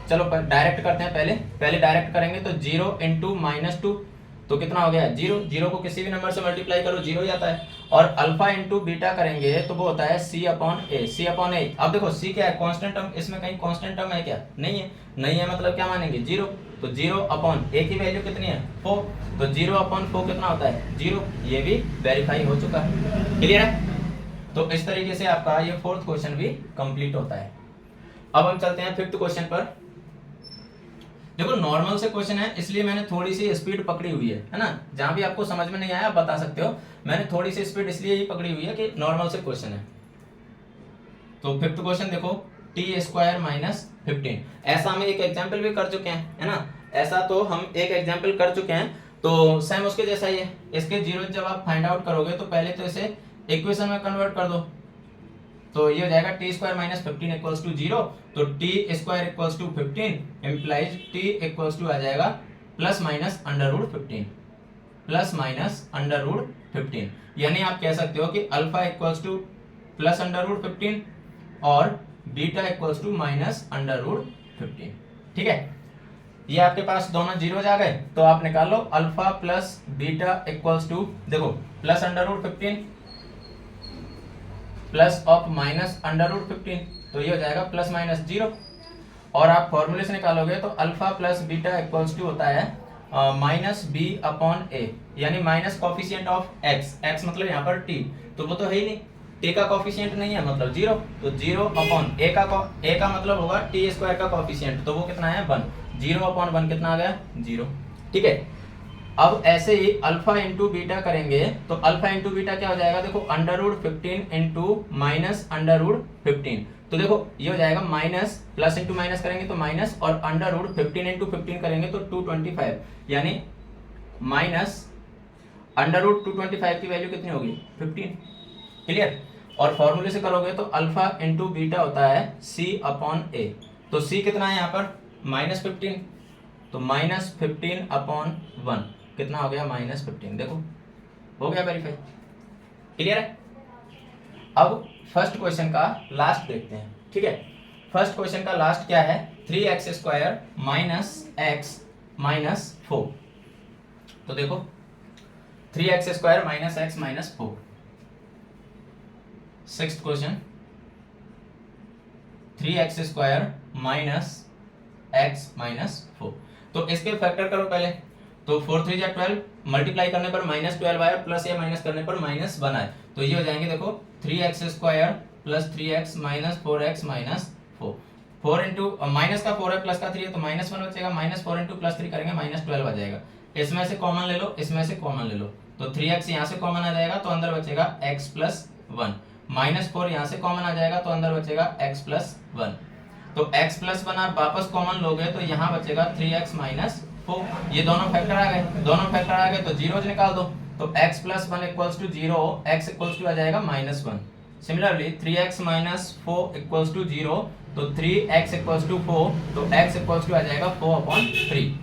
चलो डायरेक्ट करते हैं, पहले डायरेक्ट करेंगे तो 0 इंटू -2 तो कितना हो गया 0, 0 को किसी भी नंबर से मल्टीप्लाई करो 0 ही आता है। और अल्फा इंटू बीटा करेंगे तो वो होता है C/A। अब देखो C क्या है कांस्टेंट टर्म, इसमें कहीं कांस्टेंट टर्म है क्या, नहीं है, नहीं है मतलब क्या मानेंगे 0, तो 0/A की वैल्यू कितनी है 4, तो 0/4 कितना होता है 0, ये भी वेरीफाई हो चुका है। क्लियर है, तो इस तरीके से आपका ये 4th क्वेश्चन भी कंप्लीट होता है। अब हम चलते हैं 5th क्वेश्चन पर। देखो नॉर्मल से क्वेश्चन है इसलिए मैंने थोड़ी सी स्पीड पकड़ी हुई है ना, जहां भी आपको समझ में नहीं आया आप बता सकते हो, मैंने थोड़ी सी स्पीड इसलिए ही पकड़ी हुई है कि नॉर्मल से क्वेश्चन है। तो 5th क्वेश्चन देखो t² - 15, ऐसा हम एक एग्जाम्पल भी कर चुके हैं है ना, ऐसा तो हम एक एग्जाम्पल कर चुके हैं, तो सेम उसके जैसा ही है। इसके जीरो जब आप फाइंड आउट करोगे तो पहले तो इसे इक्वेशन में कन्वर्ट कर दो, तो ये हो जाएगा t² - 15 इक्वल्स टू 0, तो t² equals to 15 implies t equals to आ जाएगा ±√15 ±√15, यानी आप कह सकते हो कि अल्फा इक्वल्स टू +√15 और बीटा इक्वल्स टू -√15। ठीक है, ये आपके पास दोनों जीरो आ गए, तो आप निकाल लो alpha plus beta equals to, देखो +√15 प्लस ऑफ -√15, तो ये हो जाएगा ±0, और आप फॉर्मूले से निकालोगे तो alpha plus beta equals to होता है -b/a, यानी माइनस कॉफिशिएंट ऑफ x मतलब यहाँ पर t, तो वो तो है ही नहीं, t का कॉफिशिएंट नहीं है मतलब 0, तो 0/a का मतलब होगा t² का कॉफिशिएंट, तो वो कितना है 1, 0/1 कितना आ गया 0। ठीक है, अब ऐसे ही अल्फा इंटू बीटा करेंगे तो अल्फा इंटू बीटा क्या हो जाएगा, देखो √15 इंटू -√15, तो देखो ये हो जाएगा माइनस, प्लस इंटू माइनस करेंगे तो माइनस, और √15 इंटू 15 करेंगे तो 225, यानी -√225 की वैल्यू कितनी होगी 15। क्लियर, और फॉर्मूले से करोगे तो अल्फा इंटू बीटा होता है C/A, तो C कितना है यहाँ पर -15, तो -15/1 कितना हो गया -15, देखो हो गया वेरीफाई। क्लियर है, अब फर्स्ट क्वेश्चन का लास्ट देखते हैं। ठीक है, फर्स्ट क्वेश्चन का लास्ट क्या है 3x² - x - 4, तो देखो 3x² - x - 4। Sixth question 3x² - x - 4, तो इसके फैक्टर करो पहले, तो 4 3 जा 12, मल्टीप्लाई करने पर -12 आया, प्लस या माइनस करने पर -1 आए, तो ये हो जाएंगे देखो 3x² + 3x - 4x - 4, 4 into minus का 4 है प्लस का 3 है तो -1 बचेगा, -4 इंटू +3 करेंगे -12 आ जाएगा, इसमें से कॉमन ले लो, इसमें से कॉमन ले लो, तो 3x यहाँ से कॉमन आ जाएगा तो अंदर बचेगा x + 1, -4 यहाँ से कॉमन आ जाएगा तो अंदर बचेगा x + 1, तो x + 1 आप वापस कॉमन लोगे तो यहाँ बचेगा 3x - 4, ये दोनों फैक्टर आ गए, तो जीरोज निकाल दो, तो x + 1 equals to 0, x equals to आ जाएगा -1। सिमिलरली 3x - 4 इक्वल्स टू 0, तो 3x इक्वल्स टू 4, तो x इक्वल्स टू आ जाएगा 4/3।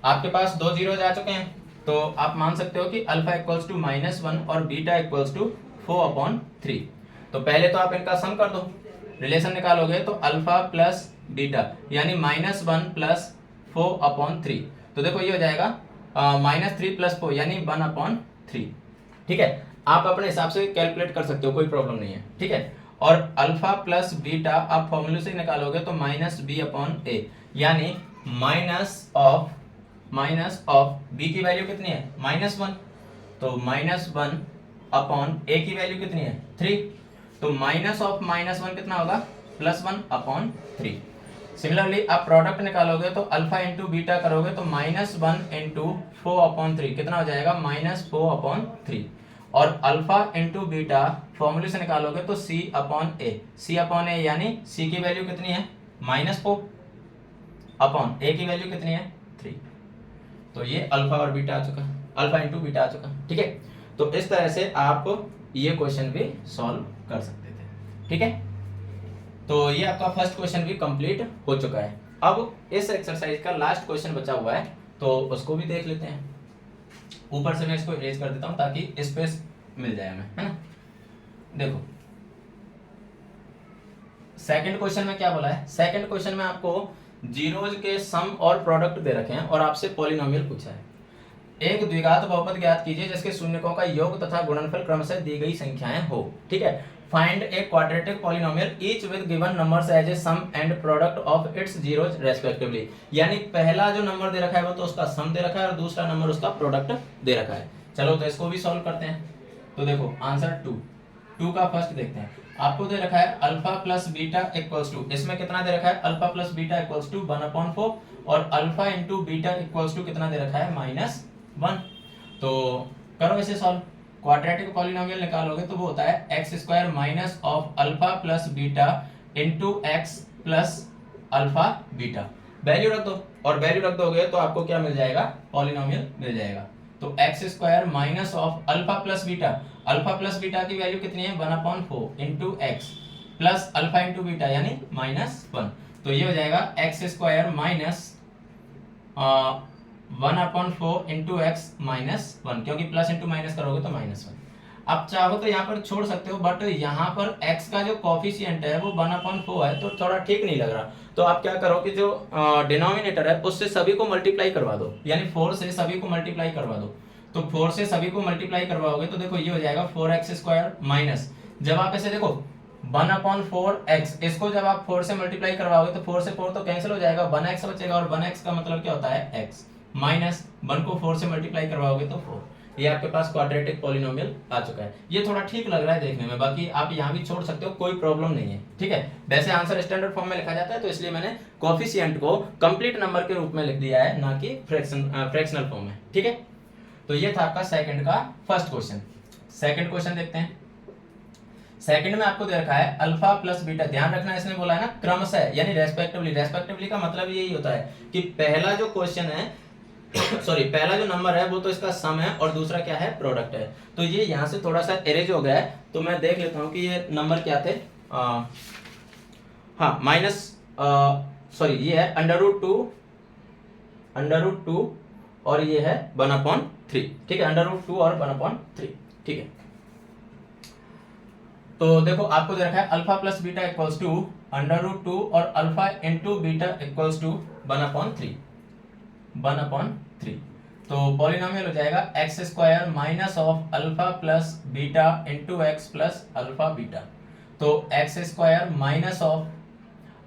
आपके पास दो जीरोज आ चुके हैं, तो आप मान सकते हो कि अल्फा इक्वल्स टू -1 और बीटा इक्वल्स टू 4/3। तो पहले तो आप इनका सम कर दो, रिलेशन निकालोगे तो अल्फा प्लस बीटा यानी -1 + 4/3, तो देखो ये हो जाएगा -3 + 4 यानी 1/3। ठीक है, आप अपने हिसाब से कैलकुलेट कर सकते हो, कोई प्रॉब्लम नहीं है। ठीक है, और अल्फा प्लस बीटा आप फॉर्मूले से निकालोगे तो -b/a, यानी माइनस ऑफ b की वैल्यू कितनी है -1, तो -1/a की वैल्यू कितनी है 3, तो माइनस ऑफ -1 कितना होगा +1/3। सिमिलरली आप प्रोडक्ट निकालोगे तो अल्फा इंटू बीटा करोगे तो -1 इंटू 4/3 कितना हो जाएगा -4/3, और अल्फा इंटू बीटा फॉर्मूले से निकालोगे तो C/A यानी C की वैल्यू कितनी है -4/A की वैल्यू कितनी है 3, तो ये अल्फा और बीटा आ चुका, अल्फा इंटू बीटा आ चुका। ठीक है, तो इस तरह से आप ये क्वेश्चन भी सॉल्व कर सकते थे। ठीक है, तो ये आपका फर्स्ट क्वेश्चन भी कंप्लीट हो चुका है। अब इस एक्सरसाइज का लास्ट क्वेश्चन बचा हुआ है, तो उसको भी देख लेते हैं। ऊपर से मैं इसको इरेज कर देता हूं ताकि स्पेस मिल जाए हमें, है ना। देखो सेकंड क्वेश्चन में क्या बोला है, सेकंड क्वेश्चन में आपको जीरोज के सम और प्रोडक्ट दे रखे हैं और आपसे पॉलिनोमियल पूछा है। एक द्विघात बहुपद ज्ञात कीजिए जिसके शून्यकों का योग तथा गुणनफल क्रमशः दी गई संख्याएं हो। ठीक है, find a quadratic polynomial each with given numbers as a sum and product of its zeros respectively. यानी पहला जो नंबर दे रखा है वो तो उसका सम दे रखा है और दूसरा नंबर उसका प्रोडक्ट दे रखा है। चलो तो इसको भी सॉल्व करते हैं। तो देखो आंसर 2 का फर्स्ट देखते हैं। आपको दे रखा है alpha plus beta equals to, इसमें कितना दे रखा है, alpha plus beta equals to 1/4 और alpha into beta equals to कितना दे रखा है, -1। तो करो इसे सॉल्व। क्वाड्रेटिक पॉलिनोमियल निकालोगे तो वो होता है x square minus of alpha plus beta into x plus alpha beta. Value रख दो और वैल्यू रख दोगे तो आपको क्या मिल जाएगा, पॉलिनोमियल मिल जाएगा। तो x square minus of alpha plus beta, alpha plus beta की वैल्यू कितनी है 1/4 into x plus alpha into beta यानी -1। तो ये हो जाएगा x square minus 1/4 into x -1, क्योंकि प्लस इंटू माइनस करोगे तो -1। अब चाहो तो यहाँ पर छोड़ सकते हो, बट यहाँ पर x का जो कॉफिशिएंट है वो 1/4 है तो थोड़ा ठीक नहीं लग रहा। तो आप क्या करो कि जो डिनोमिनेटर है उससे सभी को मल्टीप्लाई करवा दो, यानी 4 से सभी को मल्टीप्लाई करवा दो। तो 4 से सभी को मल्टीप्लाई करवाओगे तो देखो ये हो जाएगा 4x स्क्वायर माइनस, जब आप ऐसे देखो 1/4x, इसको जब आप 4 से मल्टीप्लाई करवाओगे तो 4 से 4 तो कैंसिल हो जाएगा, 1x बचेगा और 1x का मतलब क्या होता है x, माइनस 1 को 4 से मल्टीप्लाई करवाओगे तो 4। ये आपके पास क्वाड्रेटिक पॉलिनोमियल आ चुका है। ये थोड़ा ठीक लग रहा है देखने में, बाकी आप यहाँ भी छोड़ सकते हो, कोई प्रॉब्लम नहीं है। ठीक है, वैसे आंसर स्टैंडर्ड फॉर्म में लिखा जाता है तो इसलिए मैंने कोएफिशिएंट को कंप्लीट नंबर के रूप में लिख दिया है, ना कि फ्रैक्शनल फॉर्म में। ठीक है, तो ये था आपका सेकंड का फर्स्ट क्वेश्चन। सेकंड क्वेश्चन देखते हैं। सेकंड में आपको दे रखा है अल्फा प्लस बीटा, ध्यान रखना इसने बोला है ना क्रमशः यानी रेस्पेक्टिवली। रेस्पेक्टिवली का मतलब यही होता है कि पहला जो क्वेश्चन है सॉरी पहला जो नंबर है वो तो इसका सम है और दूसरा क्या है, प्रोडक्ट है। तो ये यहाँ से थोड़ा सा एरेज हो गया है, तो मैं देख लेता हूँ कि ये नंबर क्या थे। हाँ माइनस सॉरी ये है √2 और ये है 1/3। ठीक है, √2 और 1/3। ठीक है, तो देखो आपको दे रखा है alpha plus beta equals to √2 और alpha into beta equals to 1/3। तो पॉलिनोमियल हो जाएगा x square minus of alpha plus beta into x plus alpha beta. तो x square minus of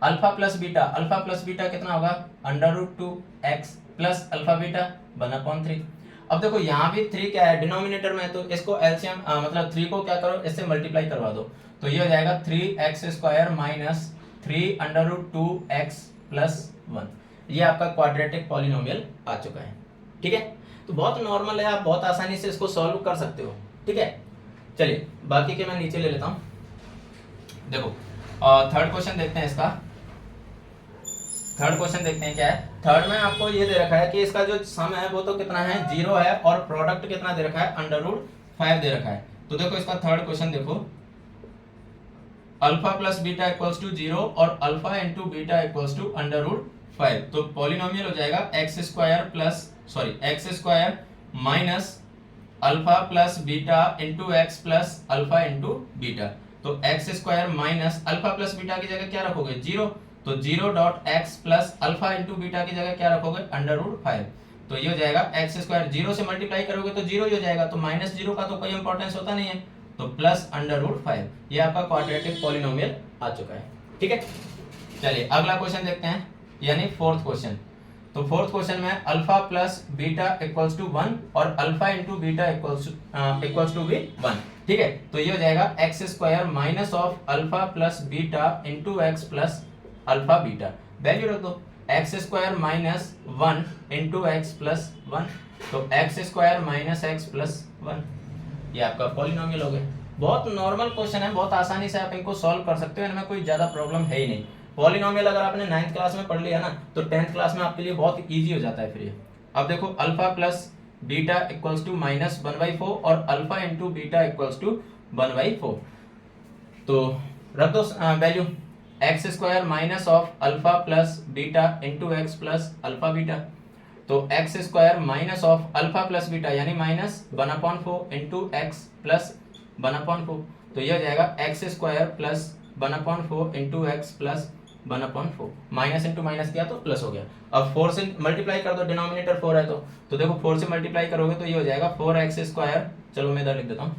alpha plus beta कितना होगा, √2x प्लस अल्फा बीटा 1/3। अब देखो यहाँ भी 3 क्या है डिनोमिनेटर में, तो इसको एलसीएम मतलब 3 को क्या करो, इससे मल्टीप्लाई करवा दो। तो ये हो जाएगा 3x square minus 3√2x plus 1। ये आपका क्वाड्रेटिक पॉलिनोमियल आ चुका है। ठीक है, तो बहुत नॉर्मल है, आप बहुत आसानी से इसको सॉल्व कर सकते हो। ठीक है, चलिए बाकी के मैं नीचे ले लेता हूँ। देखो थर्ड क्वेश्चन देखते हैं इसका। थर्ड क्वेश्चन देखते हैं क्या है। थर्ड में आपको ये दे रखा है कि इसका जो सम है वो तो कितना है 0 है और प्रोडक्ट कितना दे रखा है √5 दे रखा है। तो देखो इसका थर्ड क्वेश्चन देखो, alpha plus beta equals to 0 और alpha into beta equals to √5। तो पॉलिनोमियल हो जाएगा x square minus alpha plus beta into x plus alpha into beta. तो x square minus alpha plus beta की जगह क्या रखोगे 0, तो 0.x plus alpha into beta की जगह क्या रखोगे √5। तो ये हो जाएगा एक्स स्क्वायर 0 से मल्टीप्लाई करोगे तो 0 ही हो जाएगा, तो -0 का तो कोई इंपॉर्टेंस होता नहीं है, तो प्लस √5। ये आपका क्वाड्रेटिक पॉलिनोमियल आ चुका है। ठीक है, चलिए अगला क्वेश्चन देखते हैं, यानी फोर्थ क्वेश्चन। तो फोर्थ क्वेश्चन में alpha plus beta equals to 1 और alpha into beta equals to भी 1। ठीक है, तो ये हो जाएगा x square minus of alpha plus beta into x plus alpha beta. Value रख दो, X square minus 1 into x plus 1। तो x square minus X plus 1, ये आपका पॉलिनोमियल हो गया। बहुत नॉर्मल क्वेश्चन है, बहुत आसानी से आप इनको सॉल्व कर सकते हो, इनमें कोई ज्यादा प्रॉब्लम है ही नहीं। पॉलिनोमियल अगर आपने 9th क्लास में पढ़ लिया ना तो 10th क्लास में आपके लिए बहुत इजी हो जाता है फिर ये। अब देखो alpha plus beta equals to -1/4 और alpha into beta equals to 1/4। तो रख दो value, x square minus of alpha plus beta into x plus alpha beta. तो x square minus of alpha plus beta यानी माइनस 1/4 इंटू एक्स प्लस 1/4। तो ये हो जाएगा x square plus 1/4 into x plus 1/4। Minus into minus किया तो plus हो गया। अब 4 से मल्टीप्लाई कर दो, डिनोमिनेटर 4 है तो देखो 4 से मल्टीप्लाई करोगे तो ये हो जाएगा 4x स्क्वायर। चलो मैं इधर लिख देता हूँ,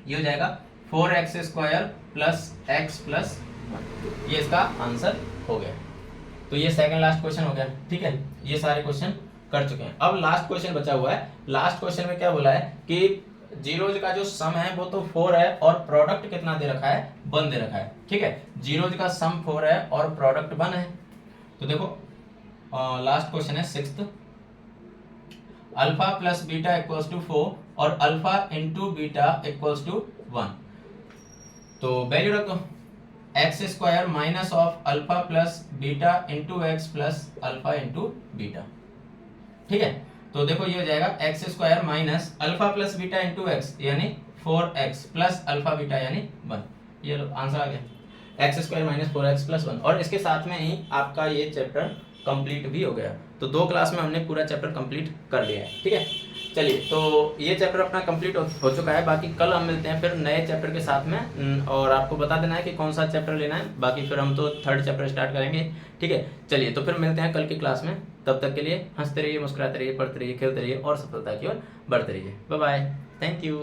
ये हो जाएगा 4x square plus x plus 1। ये इसका आंसर हो गया। तो ये सेकंड लास्ट क्वेश्चन हो गया। ठीक है, ये सारे क्वेश्चन कर चुके हैं। अब लास्ट क्वेश्चन बचा हुआ है। लास्ट क्वेश्चन में क्या बोला है कि जीरोज का जो सम है वो तो 4 है और प्रोडक्ट कितना दे रखा है, 1 दे रखा है। ठीक है, जीरोज का सम 4 है और प्रोडक्ट 1 है। तो देखो लास्ट क्वेश्चन है 6th, alpha plus beta equals to 4 और alpha into beta equals to 1। तो वैल्यू रख दो, X square minus of alpha plus beta into x plus alpha into beta. ठीक है, तो देखो ये हो जाएगा x square minus alpha plus beta into X यानी 4x प्लस अल्फा बीटा यानी 1। ये लो आंसर आ गया, x square minus 4x plus 1। और इसके साथ में ही आपका ये चैप्टर कंप्लीट भी हो गया। तो 2 क्लास में हमने पूरा चैप्टर कंप्लीट कर लिया है। ठीक है, चलिए तो ये चैप्टर अपना कंप्लीट हो चुका है। बाकी कल हम मिलते हैं फिर नए चैप्टर के साथ में, और आपको बता देना है कि कौन सा चैप्टर लेना है। बाकी फिर हम तो 3rd चैप्टर स्टार्ट करेंगे। ठीक है, चलिए तो फिर मिलते हैं कल की क्लास में। तब तक के लिए हंसते रहिए, मुस्कुराते रहिए, पढ़ते रहिए, खेलते रहिए और सफलता की ओर बढ़ते रहिए। Bye bye, thank you.